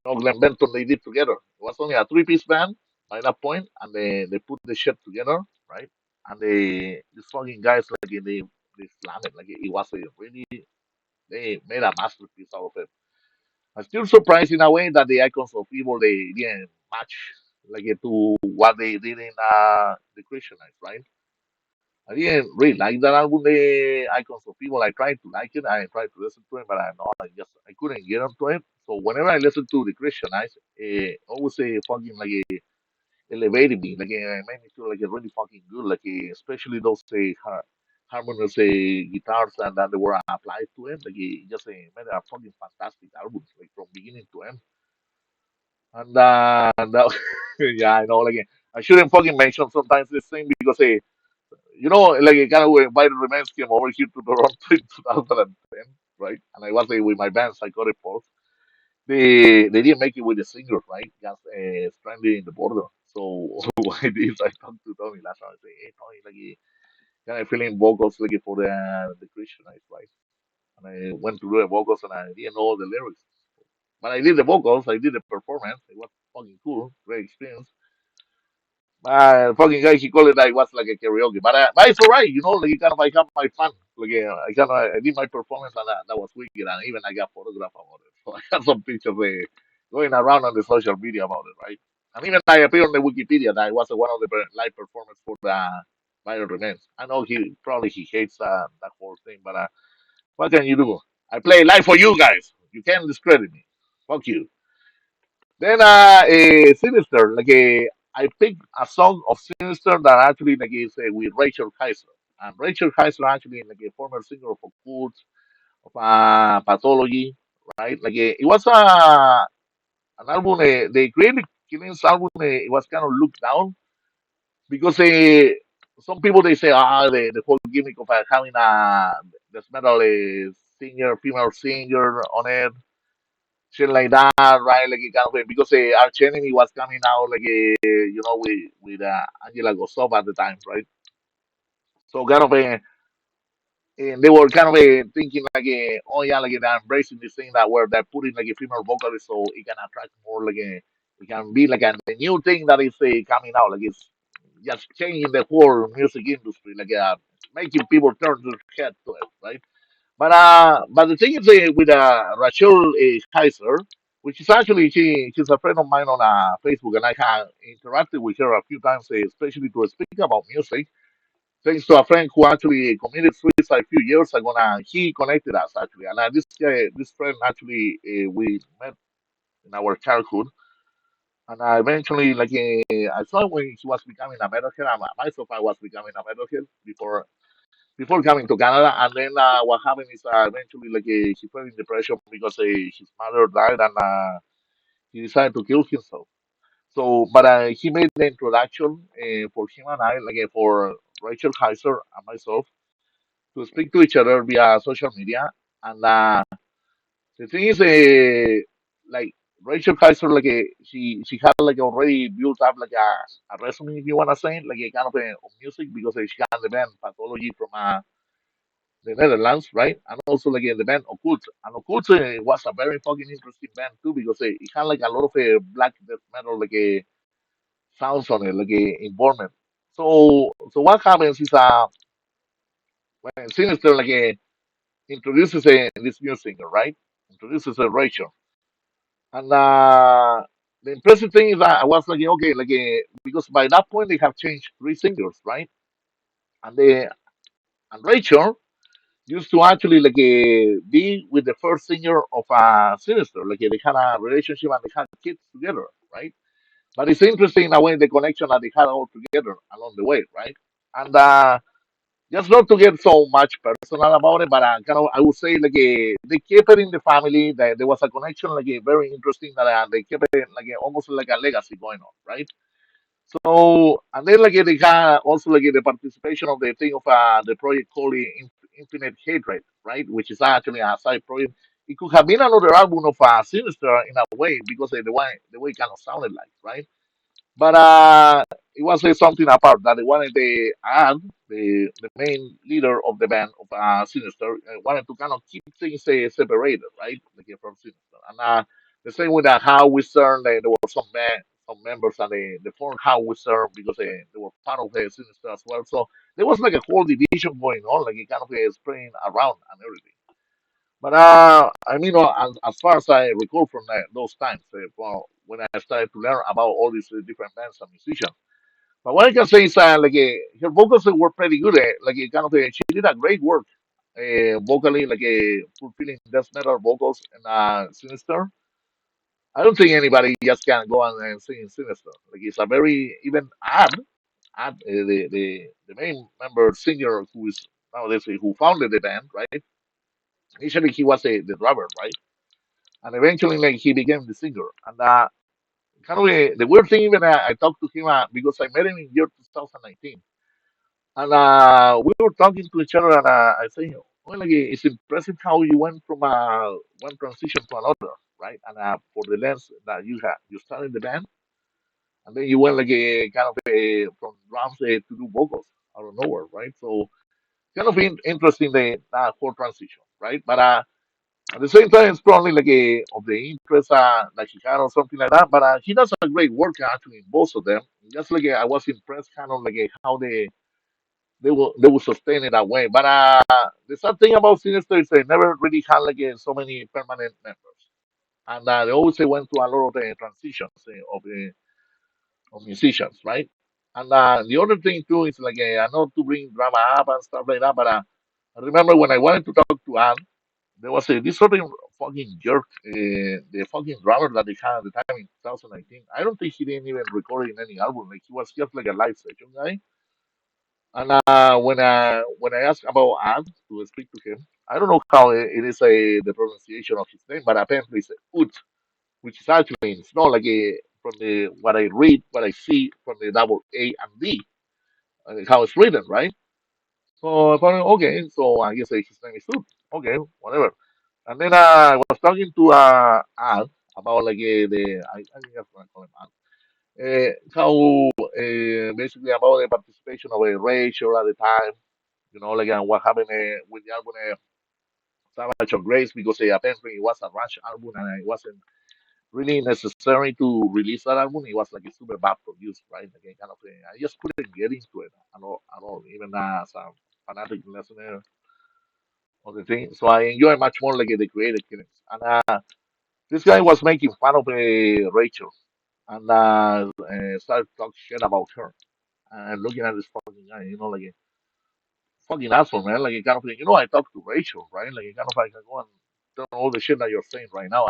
Glenn Benton they did together. It was only a three-piece band by that point, and they put the shit together, right? And these fucking guys they slammed it like it was a really they made a masterpiece out of it. I'm still surprised in a way that the Icons of Evil they didn't match to what they did in the Christianites, right? I didn't really like that album, the Icons of Evil. I tried to like it, I tried to listen to it, but I couldn't get onto it. So whenever I listen to the Christianites, always fucking elevated me, made me feel like really fucking good, especially those harmonious guitars and that they were applied to it, it just made a fucking fantastic album, like from beginning to end. And yeah, I know, I shouldn't fucking mention sometimes this thing because kind of when Biden Remains came over here to Toronto in 2010, right? And I was with my band Psychotic Pulse. They didn't make it with the singer, right? Just stranded in the border. So what I did, I talked to Tony last time. I say, hey Tony, can I fill in vocals for the Christian night, right? And I went to do the vocals and I didn't know the lyrics, but I did the vocals, I did the performance. It was fucking cool, great experience. Fucking guy, he called it like was like a karaoke, but it's alright, kind of I have my fun. I did my performance and that was wicked, and even I got photograph about it. So I have some pictures going around on the social media about it, right? And even I appeared on the Wikipedia that I was one of the live performers for the Viral Remains. I know he hates that whole thing, but what can you do? I play live for you guys. You can't discredit me. Fuck you. Then Sinister, I picked a song of Sinister that actually is with Rachel Kaiser. And Rachel Kaiser actually a former singer of Occult, of Pathology, right? It was an album, the Creative Killings album, it was kind of looked down because some people they say the whole gimmick of having a death metal female singer on it, shit like that, right? Kind of because Arch Enemy was coming out with Angela Gosov at the time, right? So kind of and they were kind of thinking oh yeah, they're embracing this thing that where they're putting a female vocalist so it can attract more it can be a new thing that is coming out, it's just changing the whole music industry, making people turn their head to it, right? But the thing is with Rachel Kaiser, which is actually she's a friend of mine on Facebook, and I have interacted with her a few times, especially to speak about music. Thanks to a friend who actually committed suicide a few years ago, and he connected us actually. And this friend actually we met in our childhood, and eventually I saw when he was becoming a metalhead. Myself, I was becoming a metalhead before. before coming to Canada. And then what happened is eventually like he fell in depression because his mother died, and he decided to kill himself. So, but he made the introduction for him and I, like for Rachel Heiser and myself, to speak to each other via social media. And the thing is, like Rachel Heiser, like she had like already built up like a resume, if you wanna say, like a kind of of music, because she had the band Pathology from the Netherlands, right? And also like the band Occult. And Occult was a very fucking interesting band too, because it had like a lot of black death metal, like sounds on it, like involvement. So what happens is when Sinister like introduces this new singer, right? Introduces Rachel, and the impressive thing is that I was like, okay, like because by that point they have changed three singers, right? And they and Rachel used to actually like be with the first singer of Sinister, like they had a relationship and they had kids together, right? But it's interesting in a way the connection that they had all together along the way, right? And just not to get so much personal about it, but kind of I would say like they kept it in the family. That there was a connection, like very interesting that they kept it like almost like a legacy going on, right? So and then like they had also like the participation of the thing of the project called Infinite Hatred, right? Which is actually a side project. It could have been another album of Sinister in a way because of the way it kind of sounded like, right? But it was something apart that they wanted the Ad, the main leader of the band of Sinister, wanted to kind of keep things separated, right? Like from Sinister. And the same with How We Serve, there were some members and they formed How We Serve because they were part of the Sinister as well. So there was like a whole division going on, like it kind of spreading around and everything. But I mean, as far as I recall from those times, well, when I started to learn about all these different bands and musicians. But what I can say is, like, her vocals were pretty good. Like, kind of, she did a great work vocally, like, fulfilling death metal vocals and Sinister. I don't think anybody just can go and sing Sinister. Like, it's a very even the main member singer who is nowadays who founded the band, right? Initially, he was the drummer, right? And eventually like he became the singer. And kind of the weird thing, even I talked to him because I met him in year 2019, and we were talking to each other, and I say, well, like, it's impressive how you went from one transition to another, right? And for the length that you had, you started the band, and then you went like kind of from drums to do vocals out of nowhere, right? So kind of interesting that whole transition, right? But at the same time, it's probably like of the interest that he had or something like that. But he does a great work actually in both of them. Just like I was impressed, kind of like how they will sustain it that way. But the sad thing about Sinister is they never really had like so many permanent members, and they always went through a lot of transitions of musicians, right? And the other thing too is like not to bring drama up and stuff like that, but I remember when I wanted to talk to Anne, there was this sort of fucking jerk, the fucking drummer that they had at the time in 2019. I don't think he didn't even record in any album. Like he was just like a live session guy. And when I asked about Ad to speak to him, I don't know how it is the pronunciation of his name, but apparently it's Ut, which is actually it's not like from the what I read, what I see from the double A and D, how it's written, right? So I thought, okay, so I guess his name is Ut. Okay, whatever. And then I was talking to Al about like I think that's what I call him Al. How basically about the participation of Rachel at the time, like what happened with the album Savage of Grace because apparently it was a rush album and it wasn't really necessary to release that album. It was like a super bad produced, right? Like, kind of, I just couldn't get into it at all, even as a fanatic listener of the thing. So I enjoy much more like the creative killings. And this guy was making fun of Rachel and started talking shit about her. And looking at this fucking guy, like a fucking asshole, man. Like, kind of, I talked to Rachel, right? Like, kind of, I can go and tell all the shit that you're saying right now.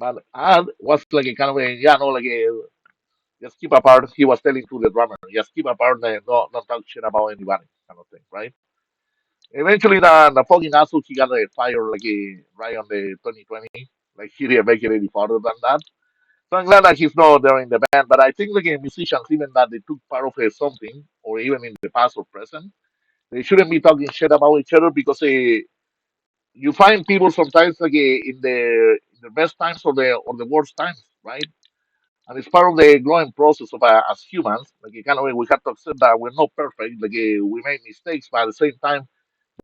But I was like, a kind of, yeah, no, like, just keep apart. He was telling to the drummer, just keep apart, don't talk shit about anybody, kind of thing, right? Eventually, the fucking asshole, he got fired like right on the 2020. Like he didn't make it any farther than that. So I'm glad that he's not there in the band. But I think like musicians, even that they took part of something, or even in the past or present, they shouldn't be talking shit about each other because you find people sometimes like in the best times or the worst times, right? And it's part of the growing process of as humans. Like kind of we have to accept that we're not perfect. Like we make mistakes, but at the same time,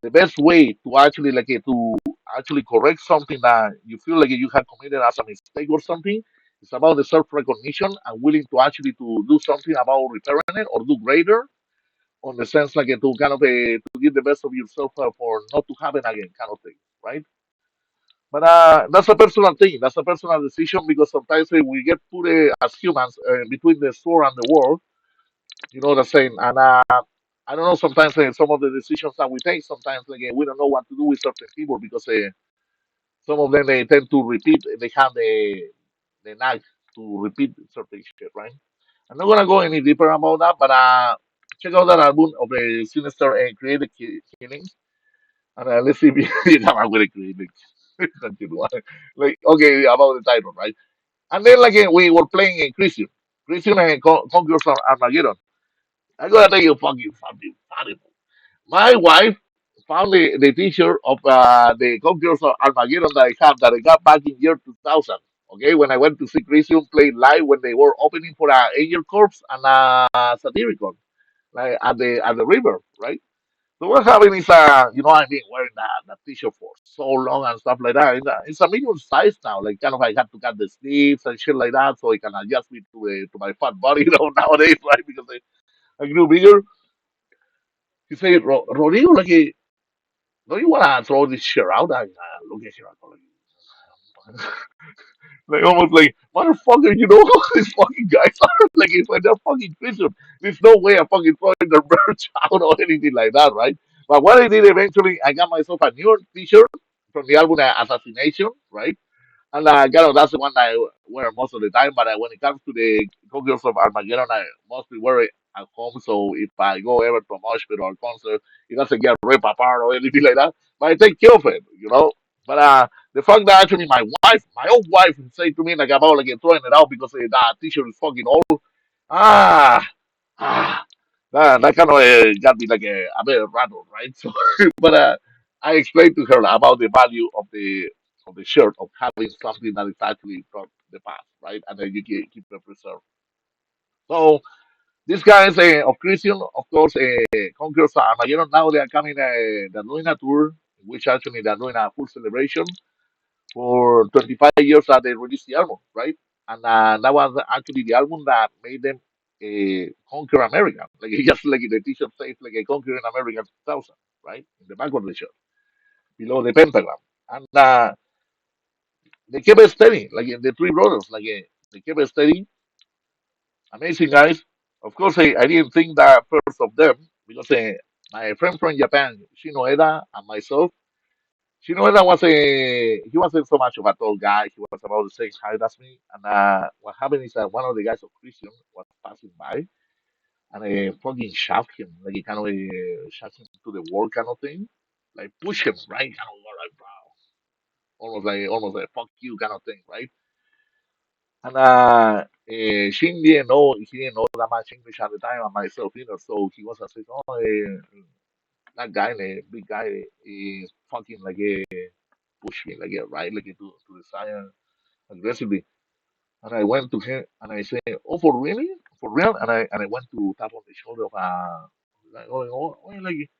the best way to actually to actually correct something that you feel like you have committed as a mistake or something, it's about the self recognition and willing to actually to do something about repairing it or do greater on the sense like to kind of to give the best of yourself for not to happen again, kind of thing, right? But that's a personal thing. That's a personal decision because sometimes we get put as humans between the sword and the world. You know what I'm saying? And I don't know. Sometimes some of the decisions that we take, sometimes like, we don't know what to do with certain people because some of them they tend to repeat. They have the knack to repeat certain shit, right? I'm not gonna go any deeper about that, but check out that album of the Sinister and Creative Killings. And let's see if you come up with a creative. Like okay about the title, right? And then like we were playing in Krisiun and Conquerors of Armageddon. I gotta tell you fucking something funny. My wife found the t-shirt of the Conquerors of Armageddon that I got back in year 2000. Okay, when I went to see Krisiun play live when they were opening for Angel Corps and Satyricon, like at the river, right? So what happened is, I've been wearing that t-shirt for so long and stuff like that. It's a medium size now. Like kind of, I had to cut the sleeves and shit like that, so I can adjust me to my fat body, nowadays, right? Because I grew bigger. He said, Rodrigo, like, don't you wanna throw this shirt out? I look at you, like almost like motherfucker, you know who these fucking guys are? Like it's like they're fucking Christian. There's no way I'm fucking throwing their merch out or anything like that, right? But what I did eventually, I got myself a new t-shirt from the album Assassination, right? And that's the one that I wear most of the time. But when it comes to the Conquerors of Armageddon, I mostly wear it at home. So if I go ever to a mosh pit or a concert, it doesn't get ripped apart or anything like that. But I take care of it. But the fact that actually my own wife, said to me like about like throwing it out because that t-shirt is fucking old. Ah, ah, that kind of got me like a bit rattled, right? So, but I explained to her about the value of the shirt of having something that is actually from the past, right? And then you keep it preserved. So these guys of Krisiun, of course, Conquerors Armageddon. Now they are coming. They're doing a tour, which actually they're doing a full celebration for 25 years that they released the album, right? And that was actually the album that made them conquer America. Like just like the T-shirt says, like a conquering America 2000, right? In the back of the shirt, below the pentagram. And they kept it steady, like the three brothers, like they kept it steady. Amazing guys. Of course, I didn't think that first of them because my friend from Japan, Shinoeda, and myself, Shinoeda he wasn't so much of a tall guy. He was about the same height as me. And what happened is that one of the guys of Christian was passing by and I fucking shoved him, like he kind of shoved him to the wall kind of thing, like push him, right? Kind of like, wow, almost like fuck you kind of thing, right? And Shin he didn't know that much English at the time, and myself either. So he was like, oh, that guy, the big guy, is fucking like push me, like right, like to the side aggressively. And I went to him and I said, "Oh, for really? For real?" And I went to tap on the shoulder of like, like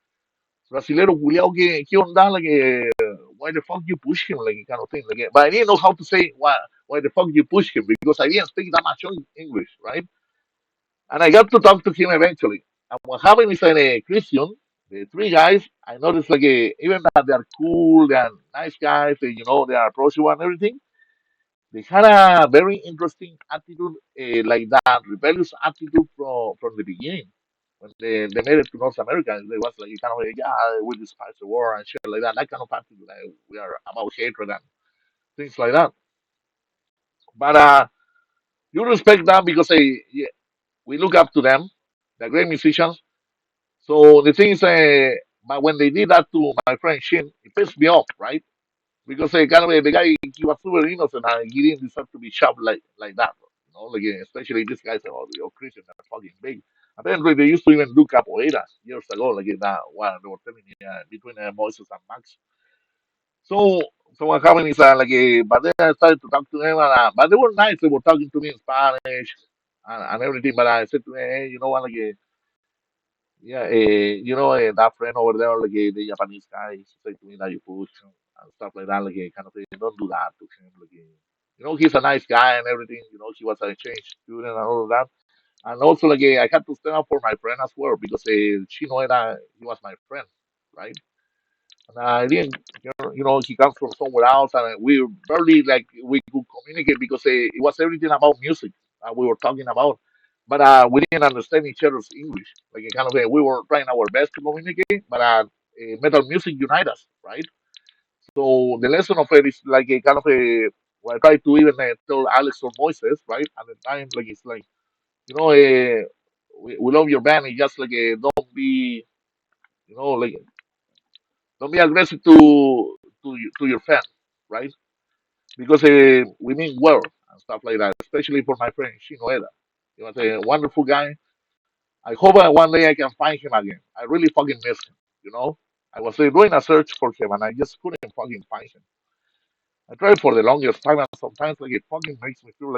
Brasilero culiao, ¿qué onda? Like, why the fuck you push him? Like, kind of thing. Like, but I didn't know how to say why the fuck you push him because I didn't speak that much English, right? And I got to talk to him eventually. And what happened is that Christian, the three guys, I noticed like even that they are cool, they are nice guys, they are approachable and everything. They had a very interesting attitude, like that rebellious attitude from the beginning. When they made it to North America, they was like kind of like, yeah, we despise the war and shit like that. That kind of attitude, like we are about hatred and things like that. But you respect them because we look up to them. They're great musicians. So the thing is, But when they did that to my friend Shin, it pissed me off, right? Because kind of the guy he was super innocent and he didn't deserve to be shoved like that. You know, like especially these guys about the Krisiun are fucking big. Apparently they used to even do capoeira years ago, like that one they were telling me between Moises and Max. So so what happened is but then I started to talk to them but they were nice. They were talking to me in Spanish and everything. But I said to them, hey, you know what, yeah, that friend over there, the Japanese guy, he said to me that you push him and stuff like that, kind of thing. Don't do that to him, he's a nice guy and everything. He was an exchange student and all of that. And also, I had to stand up for my friend as well because she know that he was my friend, right? And I didn't, he comes from somewhere else, and we barely we could communicate because it was everything about music we were talking about, but we didn't understand each other's English. Kind of, we were trying our best to communicate, but metal music unites us, right? So the lesson of it is a kind of a. Well, I try to even tell Alex or Moises, right? At the time, it's you know, we love your band. It's just don't be, you know, like don't be aggressive to your fans, right? Because we mean well and stuff like that, especially for my friend Shinoeda. He was a wonderful guy. I hope one day I can find him again. I really fucking miss him, you know? I was doing a search for him and I just couldn't fucking find him. I tried for the longest time and sometimes it fucking makes me feel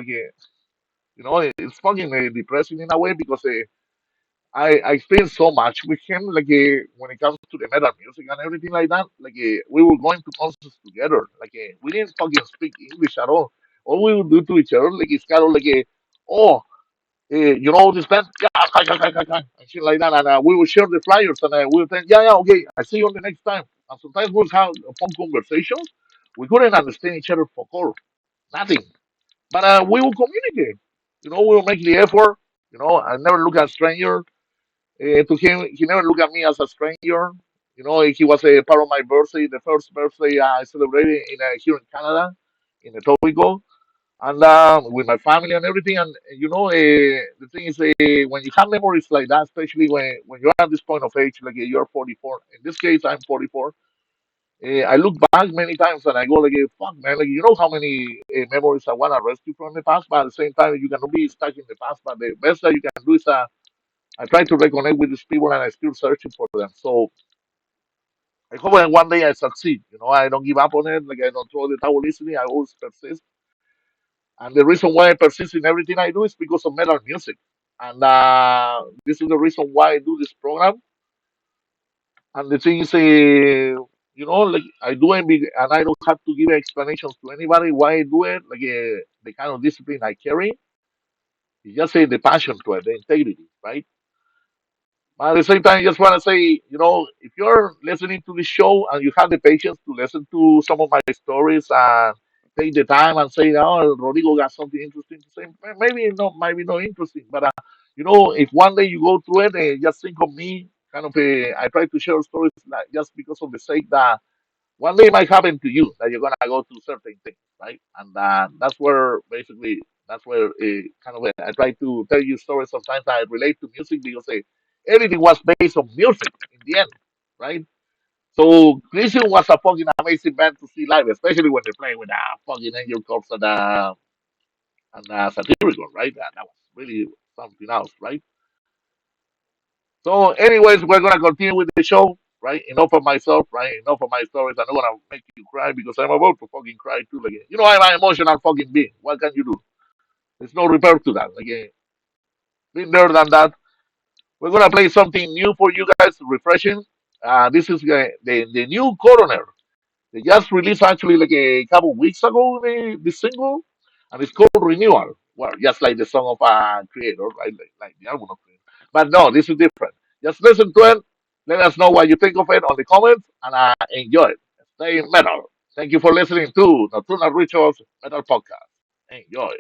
it's fucking depressing in a way because I spent so much with him, when it comes to the metal music and everything like that. We were going to concerts together. We didn't fucking speak English at all. All we would do to each other, it's kind of oh, this band, yeah, and shit like that. And we would share the flyers and we would think, yeah, yeah, okay, I see you on the next time. And sometimes we would have phone conversations. We couldn't understand each other for all, nothing. But we will communicate. We will make the effort. I never look at strangers. To him, he never looked at me as a stranger. He was a part of my birthday, the first birthday I celebrated here in Canada, in Etobicoke, and with my family and everything. And the thing is, when you have memories like that, especially when you're at this point of age, you're 44. In this case, I'm 44. I look back many times and I go fuck man, how many memories I want to rescue from the past, but at the same time, you cannot be stuck in the past. But the best that you can do is I try to reconnect with these people and I still searching for them. So I hope that one day I succeed. I don't give up on it. I don't throw the towel easily. I always persist. And the reason why I persist in everything I do is because of metal music. And this is the reason why I do this program. And the thing is, I do it and I don't have to give explanations to anybody why I do it. The kind of discipline I carry. It's just the passion to it, the integrity, right? But at the same time, I just want to say, if you're listening to this show and you have the patience to listen to some of my stories and take the time and say, oh, Rodrigo got something interesting to say, maybe not, might be not interesting, but if one day you go through it, just think of me. Kind of, I try to share stories just because of the sake that one day it might happen to you that you're gonna go through certain things, right? And that's where basically kind of I try to tell you stories. Sometimes I relate to music because everything was based on music in the end, right? So Krisiun was a fucking amazing band to see live, especially when they play with fucking Angel Corpse and Satirical, right? That was really something else, right? So, anyways, we're gonna continue with the show, right? Enough of myself, right? Enough of my stories. I'm not gonna make you cry because I'm about to fucking cry too. I'm an emotional fucking being. What can you do? There's no repair to that. Been there than that. We're gonna play something new for you guys, refreshing. This is the new Coroner. They just released actually a couple weeks ago the single, and it's called Renewal. Well, just like the song of a creator, right? Like the album of creator. But no, this is different. Just listen to it. Let us know what you think of it on the comments, and enjoy it. Stay metal. Thank you for listening to Nocturnal Rituals Metal Podcast. Enjoy.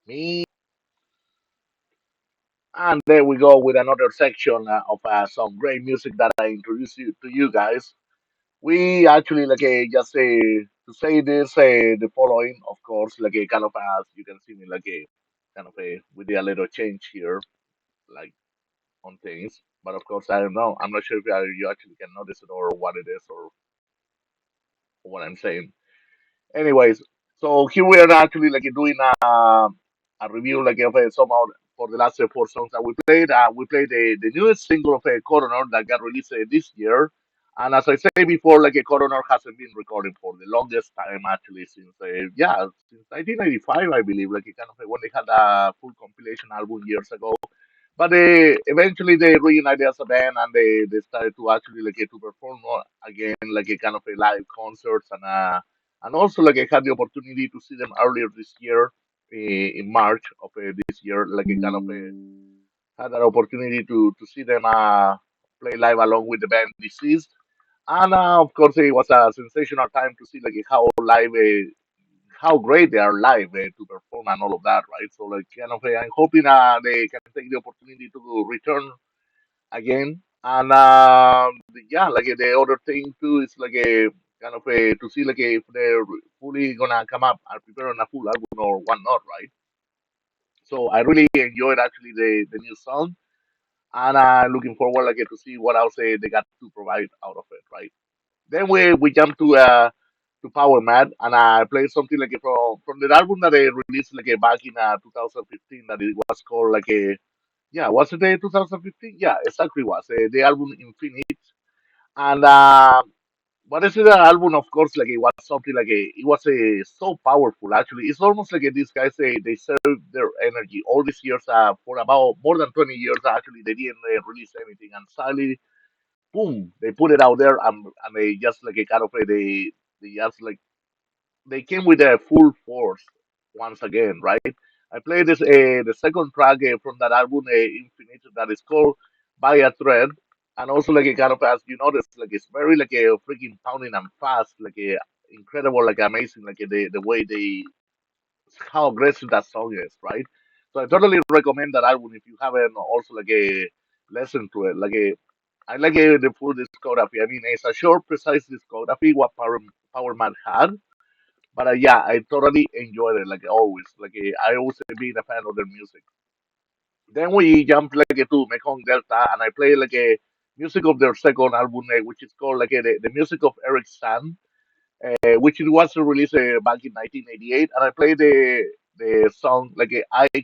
Me, and there we go with another section of some great music that I introduced to you guys. We actually just to say this the following, of course, like a kind of as you can see me like a kind of a we did a little change here, like on things. But of course, I don't know. I'm not sure if you actually can notice it or what it is or what I'm saying. Anyways, so here we are actually like doing a review like of somehow for the last four songs that we played. We played the newest single of a Coroner that got released this year. And as I said before, like a Coroner hasn't been recording for the longest time actually since since 1995 I believe like it kind of when they had a full compilation album years ago. But eventually they reunited as a band and they started to actually like to perform again like a kind of a live concerts and also, like, I had the opportunity to see them earlier this year, in March of this year. Like, I kind of had an opportunity to see them play live along with the band Deceased. And of course, it was a sensational time to see like how live how great they are live to perform and all of that, right? So like kind of I'm hoping they can take the opportunity to return again. And yeah, like the other thing too is like a kind of a to see like if they're fully gonna come up and prepare on a full album or whatnot, right? So I really enjoyed actually the new song, and looking forward like to see what else they got to provide out of it, right? Then we jump to Powermad, and I played something like from the album that they released like back in 2015 that it was called like a yeah, was it 2015? Yeah, exactly was the album Infinite. And what is it? An album, of course, like it was something like it was so powerful. Actually, it's almost like these guys they serve their energy all these years for about more than 20 years. Actually, they didn't release anything, and suddenly, boom, they put it out there, and they just like a kind of they just like they came with a full force once again, right? I played this the second track from that album, Infinite, that is called By a Thread, and also like a kind of as you notice, like it's very like a freaking pounding and fast, like a incredible, like amazing, like the way they how aggressive that song is, right? So I totally recommend that album if you haven't also like a listen to it, like a I like the full discography. I mean, it's a short, precise discography what Power Man had, but yeah, I totally enjoyed it, like always. Like I always been a fan of their music. Then we jumped like to Mekong Delta, and I play like a music of their second album, which is called like the music of Eric San, which it was released back in 1988. And I play the song like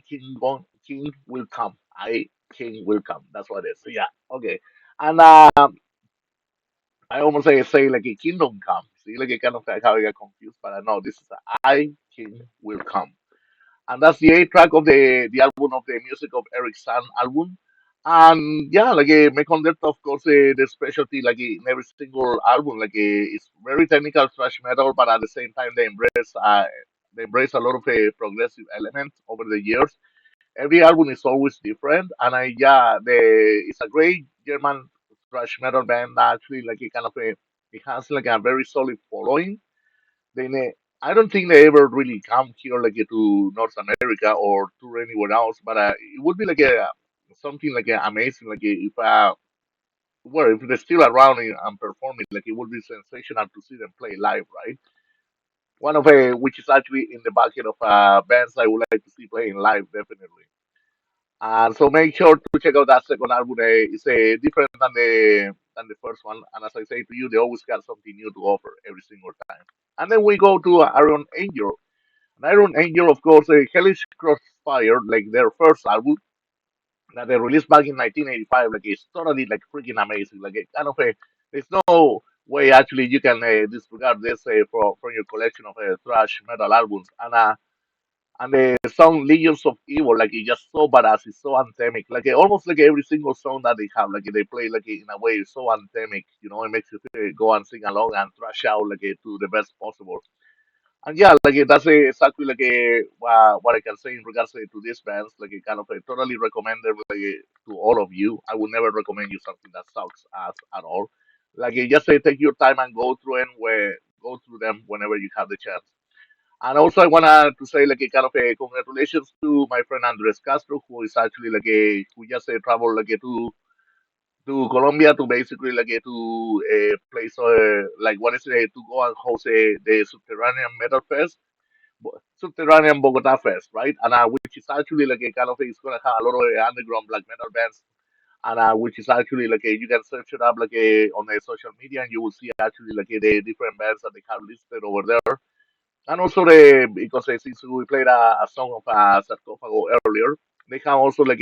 King will come. I King will come. That's what it is. So, yeah, okay. And I almost say like a kingdom come. See, like a kind of like how I get confused, but I know this is I King will come, and that's the eighth track of the album of the music of Eric San album. And yeah, like Mekong Delta, of course, the specialty like in every single album, like it's very technical thrash metal, but at the same time they embrace a lot of progressive elements over the years. Every album is always different, and I yeah, it's a great German thrash metal band. Actually, like it kind of it has like a very solid following. I don't think they ever really come here like to North America or tour anywhere else, but it would be like a something like amazing. Like if well, if they're still around and performing, like it would be sensational to see them play live, right? One of which is actually in the bucket of bands I would like to see playing live, definitely. And so make sure to check out that second album. It's different than the first one, and as I say to you, they always got something new to offer every single time. And then we go to Iron Angel. And Iron Angel, of course, Hellish Crossfire, like their first album that they released back in 1985, like it's totally like freaking amazing. Like it kind of there's no way actually you can disregard this from your collection of thrash metal albums. And the song Legions of Evil, like it's just so badass, it's so anthemic. Like almost like every single song that they have, like they play like in a way so anthemic, it makes you go and sing along and thrash out like to the best possible. And yeah, like that's exactly like what I can say in regards to these bands. Like kind of totally recommend them like, to all of you. I would never recommend you something that sucks at all. Like just take your time and go through them whenever you have the chance. And also, I wanna to say like a kind of a congratulations to my friend Andres Castro, who is actually like a who just traveled like to Colombia to basically like to a place like what is it to go and host the Subterranean Metal Fest, Subterranean Bogota Fest, right? And which is actually like a kind of it's gonna have a lot of underground black metal bands, and which is actually like you can search it up like on the social media, and you will see actually like the different bands that they have listed over there. And also because since we played a song of Sarcofago earlier, they have also like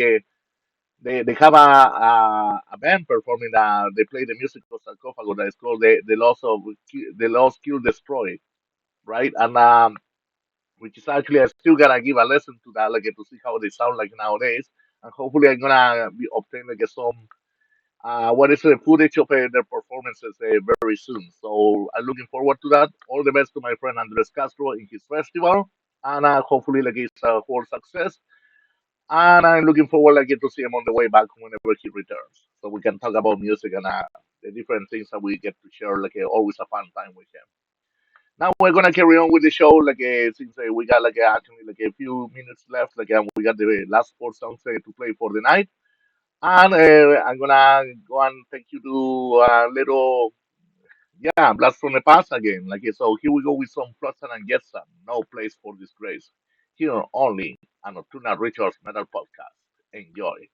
they have a band performing they play the music of Sarcofago that is called the Lost Kill Destroy, right? And which is actually I still gotta give a lesson to that like to see how they sound like nowadays, and hopefully I'm gonna be obtain like some what is the footage of their performances very soon. So I'm looking forward to that. All the best to my friend Andres Castro in his festival, and hopefully like it's a whole success. And I'm looking forward like to see him on the way back whenever he returns, so we can talk about music and the different things that we get to share. Like always a fun time with him. Now we're gonna carry on with the show. Since we got actually a few minutes left, we got the last four songs to play for the night, and I'm gonna go and take you to a little blast from the past again. So, here we go with some Flotsam and Jetsam. No place for disgrace. Here only on Nocturnal Rituals Metal Podcast. Enjoy.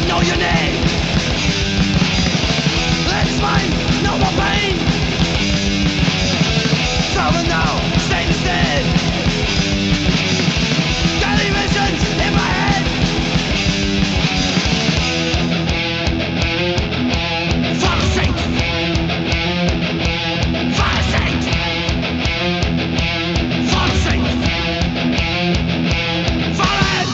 know your name. Let's find no more pain. Travel now, stay instead. Daily visions in my head. Father Saint. Father Saint. Father Saint. Fallen.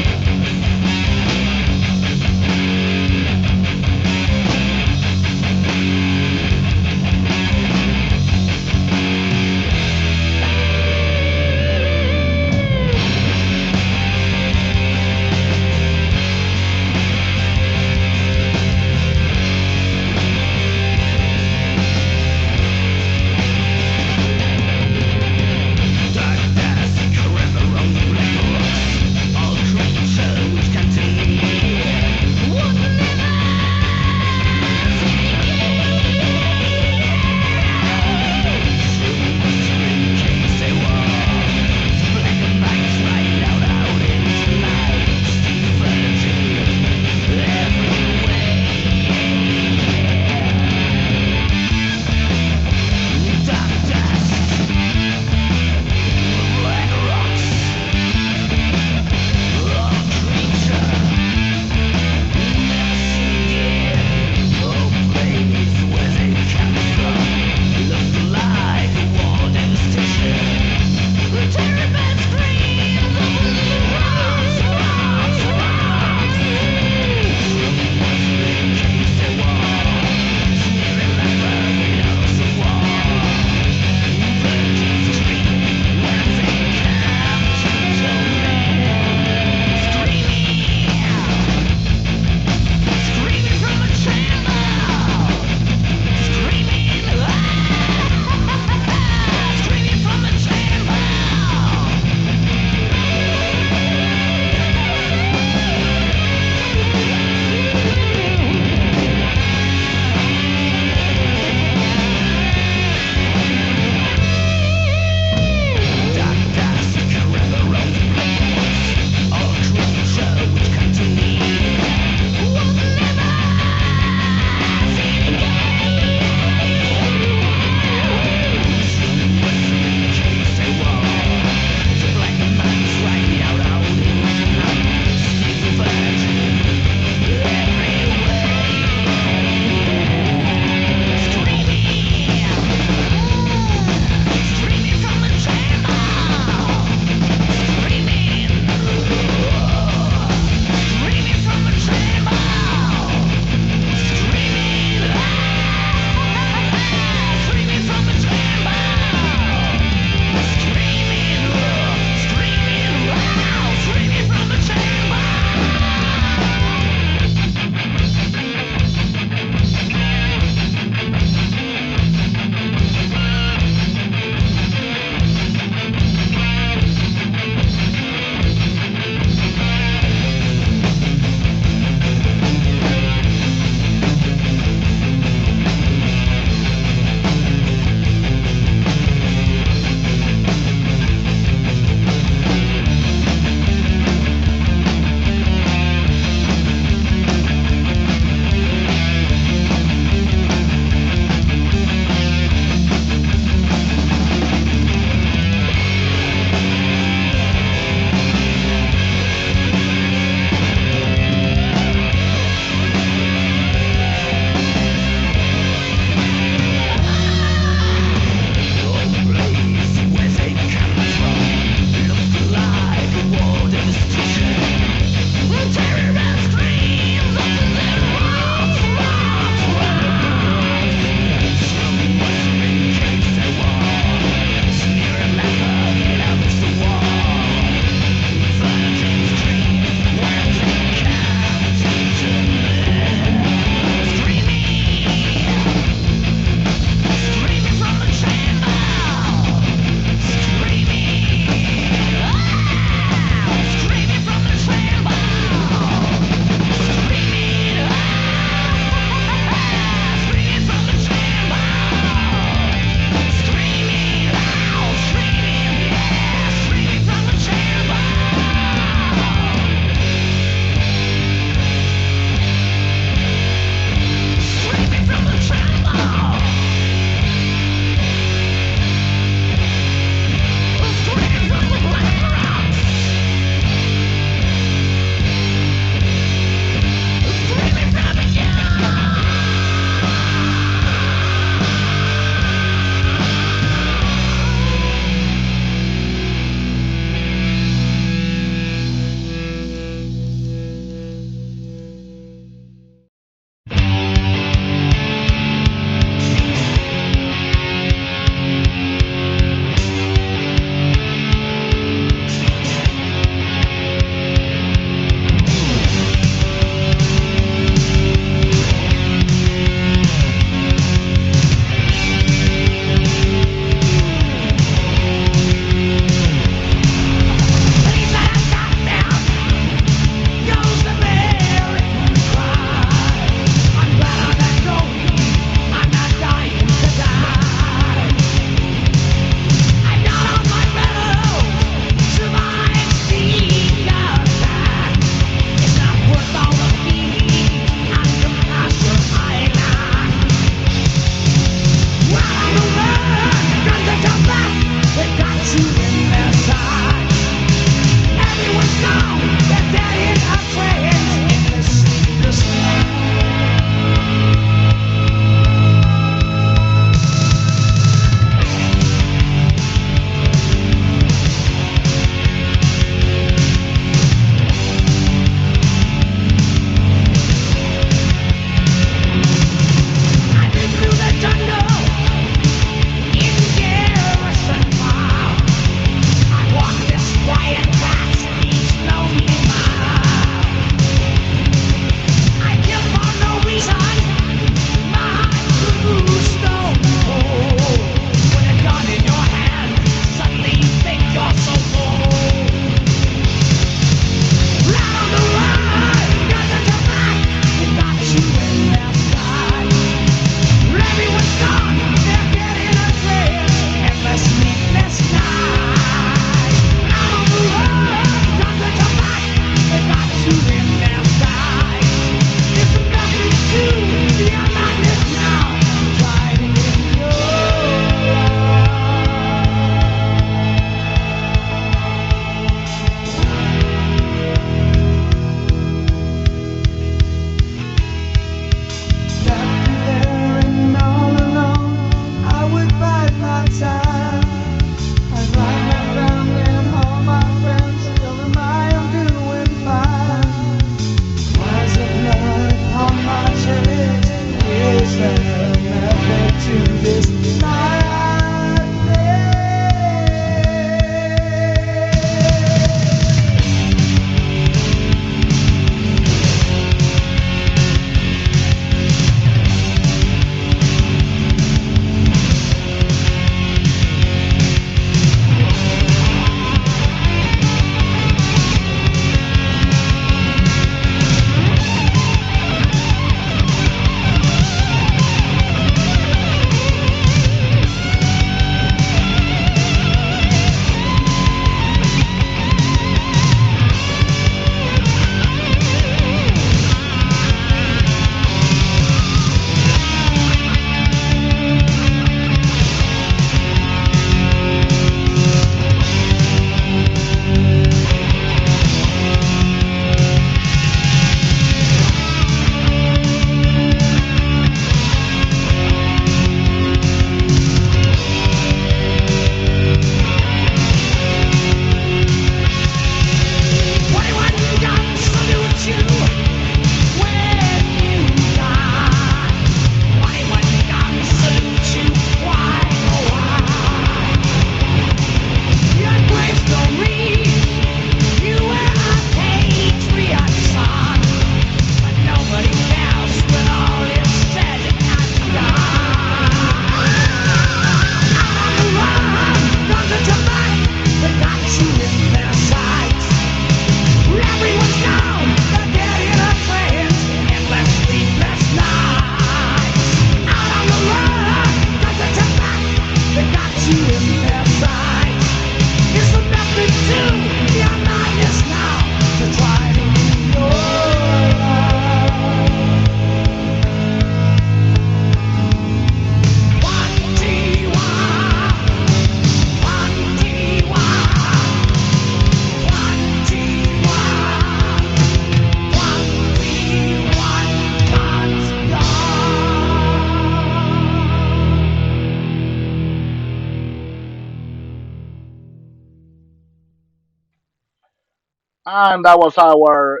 And that was our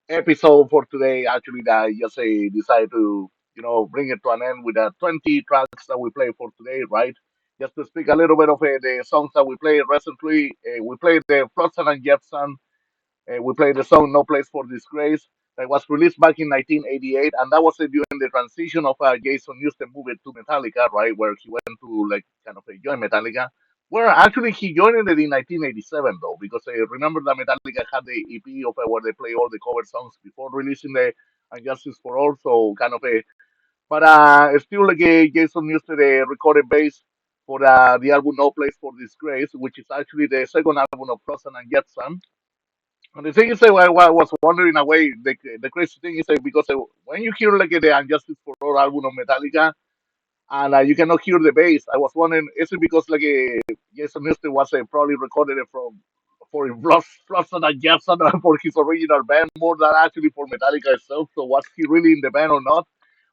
episode for today. Actually, that I just decided to bring it to an end with the 20 tracks that we played for today, right? Just to speak a little bit of the songs that we played recently. We played the Flotsam and Jetsam. We played the song "No Place for Disgrace" that was released back in 1988, and that was during the transition of Jason Newsted movie to Metallica, right, where he went to like kind of join Metallica. Where actually he joined it in 1987 though, because remember that Metallica had the EP of where they play all the cover songs before releasing the Justice for All, so kind of a but still like Jason Newsted recorded bass for the album No Place for Disgrace, which is actually the second album of Frozen and Jetsam. And the thing is, I was wondering a way, the crazy thing is because when you hear like the Unjustice for All album of Metallica, and you cannot hear the bass, I was wondering, is it because like Jason Newsted was probably recorded it for Blossom and Jackson for his original band more than actually for Metallica itself? So was he really in the band or not?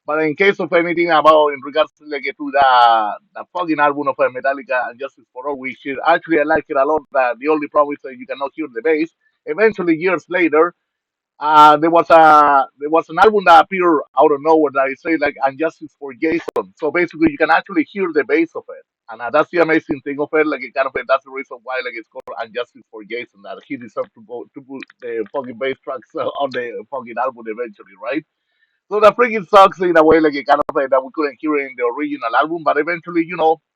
But in case of anything about in regards to like to the fucking album of Metallica and Justice for All, which actually I like it a lot. That the only problem is that you cannot hear the bass. Eventually, years later, there was an album that appeared out of nowhere that I say like "Injustice for Jason." So basically, you can actually hear the bass of it, and that's the amazing thing of it. Like it kind of that's the reason why like it's called "Injustice for Jason." That he deserved to go to put the fucking bass tracks on the fucking album eventually, right? So the freaking sucks in a way like it kind of that we couldn't hear it in the original album, but eventually,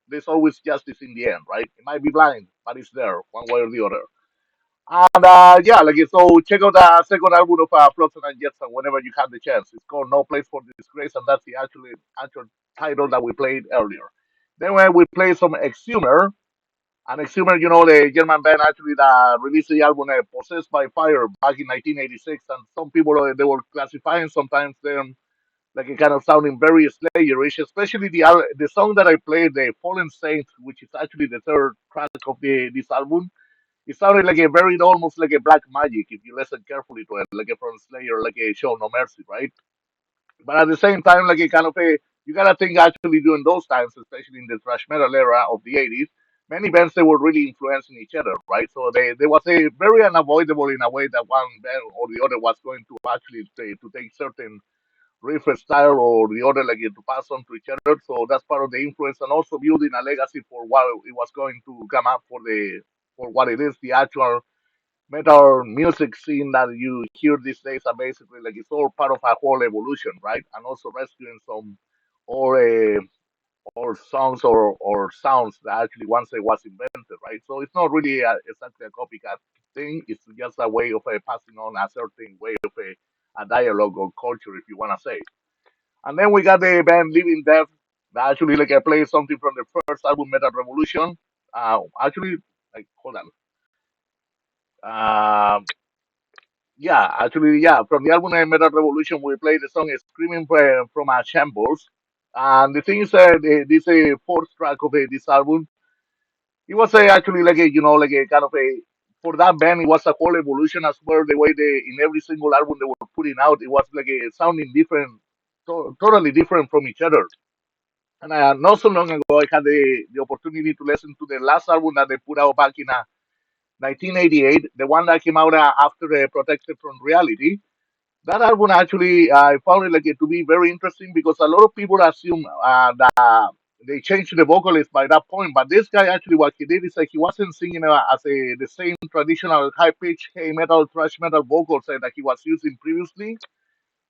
there's always justice in the end, right? It might be blind, but it's there one way or the other. And yeah, like so check out the second album of Flotsam and Jetsam whenever you have the chance. It's called No Place for Disgrace, and that's the actual title that we played earlier. Then when we play some Exhumer, and Exhumer, the German band actually that released the album Possessed by Fire back in 1986, and some people they were classifying sometimes them like a kind of sounding very Slayerish, especially the song that I played, the Fallen Saints, which is actually the third track of this album. It sounded like a very almost like a black magic if you listen carefully to it, like a from Slayer, like a Show No Mercy, right? But at the same time, like a kind of a you gotta think actually during those times, especially in the thrash metal era of the 80s, many bands they were really influencing each other, right? So there was a very unavoidable in a way that one band or the other was going to actually to take certain riff style or the other like to pass on to each other. So that's part of the influence and also building a legacy for what it was going to come up for what it is, the actual metal music scene that you hear these days are basically like it's all part of a whole evolution, right? And also rescuing some or or songs or sounds that actually once they was invented, right? So it's not really exactly a copycat thing. It's just a way of passing on a certain way of a dialogue or culture, if you want to say. And then we got the band Living Death that actually like I played something from the first album Metal Revolution. Actually, like hold on. Um, yeah, actually, yeah, from the album Metal Revolution, we played the song "Screaming from a Shambles." And the thing is, this fourth track of this album, it was actually like a like a kind of a for that band, it was a whole evolution as well. The way they in every single album they were putting out, it was like a sounding different, totally different from each other. And not so long ago, I had the opportunity to listen to the last album that they put out back in 1988, the one that came out after Protected from Reality. That album actually, I found it like it to be very interesting because a lot of people assume that they changed the vocalist by that point, but this guy actually what he did is like he wasn't singing the same traditional high pitch heavy metal thrash metal vocals that he was using previously.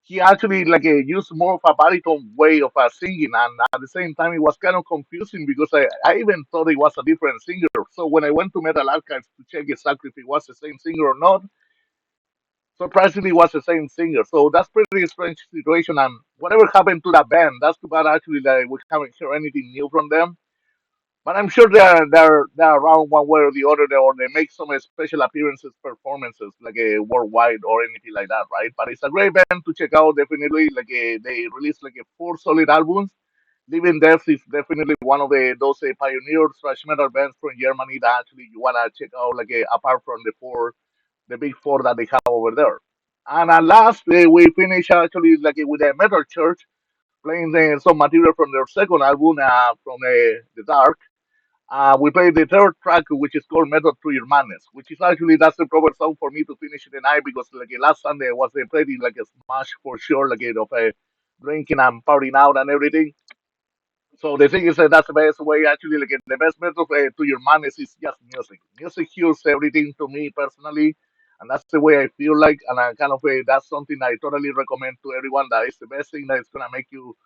He actually like used more of a baritone way of singing, and at the same time it was kind of confusing because I even thought it was a different singer. So when I went to Metal Archives to check exactly if it was the same singer or not, surprisingly it was the same singer. So that's pretty strange situation. And whatever happened to that band, that's too bad actually that we haven't heard anything new from them. But I'm sure they're around one way or the other, or they make some special appearances, performances, like a worldwide or anything like that, right? But it's a great band to check out. Definitely, like they released like four solid albums. Living Death is definitely one of those pioneers thrash metal bands from Germany that actually you wanna check out, like apart from the big four that they have over there. And at last, we finish actually like with a Metal Church playing some material from their second album, from the Dark. We played the third track, which is called Method to Your Madness, which is actually that's the proper song for me to finish the night because like last Sunday I was playing like a smash for sure, like of drinking and partying out and everything. So the thing is that that's the best way actually, like the best method to your madness is just music. Music heals everything to me personally, and that's the way I feel like, and I kind of that's something I totally recommend to everyone. That is the best thing that is gonna make you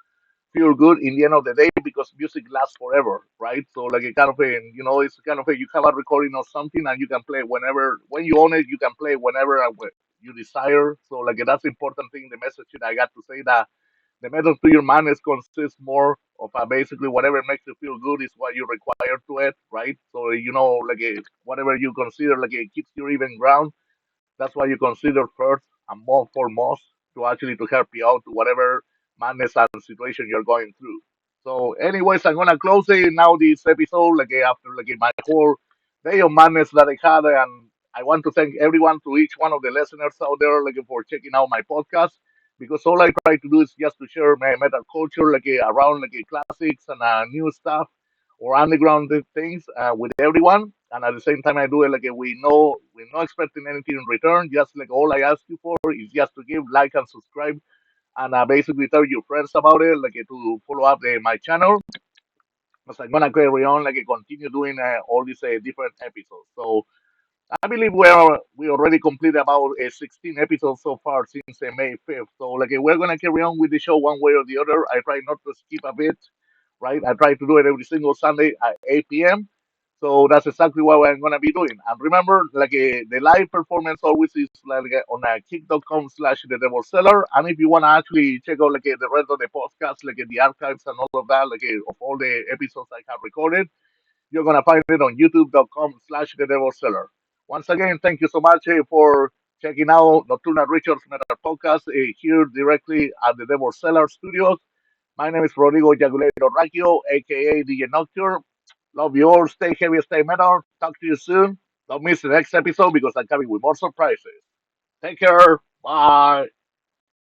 feel good in the end of the day because music lasts forever, right? So like it kind of it's kind of you have a recording of something and you can play whenever when you own it, you can play whenever and you desire. So like that's the important thing. The message that I got to say that the method to your madness consists more of basically whatever makes you feel good is what you require to it, right? So like whatever you consider like it keeps you even ground, that's why you consider first and more foremost to actually to help you out to whatever madness and situation you're going through. So, anyways, I'm gonna close it now this episode like after like my whole day of madness that I had, and I want to thank everyone to each one of the listeners out there like for checking out my podcast because all I try to do is just to share my metal culture like around like classics and new stuff or underground things with everyone. And at the same time, I do it like we're not expecting anything in return. Just like all I ask you for is just to give, like, and subscribe, and basically tell your friends about it, like to follow up my channel. Because I'm gonna carry on, like continue doing all these different episodes. So I believe we already completed about 16 episodes so far since May 5th. So like we're gonna carry on with the show one way or the other. I try not to skip a bit, right? I try to do it every single Sunday at 8 p.m. So that's exactly what I'm gonna be doing. And remember, like the live performance always is like on kick.com/slash the devil cellar. And if you wanna actually check out like the rest of the podcast, like the archives and all of that, like of all the episodes I have recorded, you're going to find it on youtube.com/slash the devil cellar. Once again, thank you so much for checking out Nocturnal Rituals Metal Podcast here directly at the Devil Cellar Studios. My name is Rodrigo Jugulator Raquio, aka DJ Nocturne. Love you all. Stay heavy, stay metal. Talk to you soon. Don't miss the next episode because I'm coming with more surprises. Take care. Bye.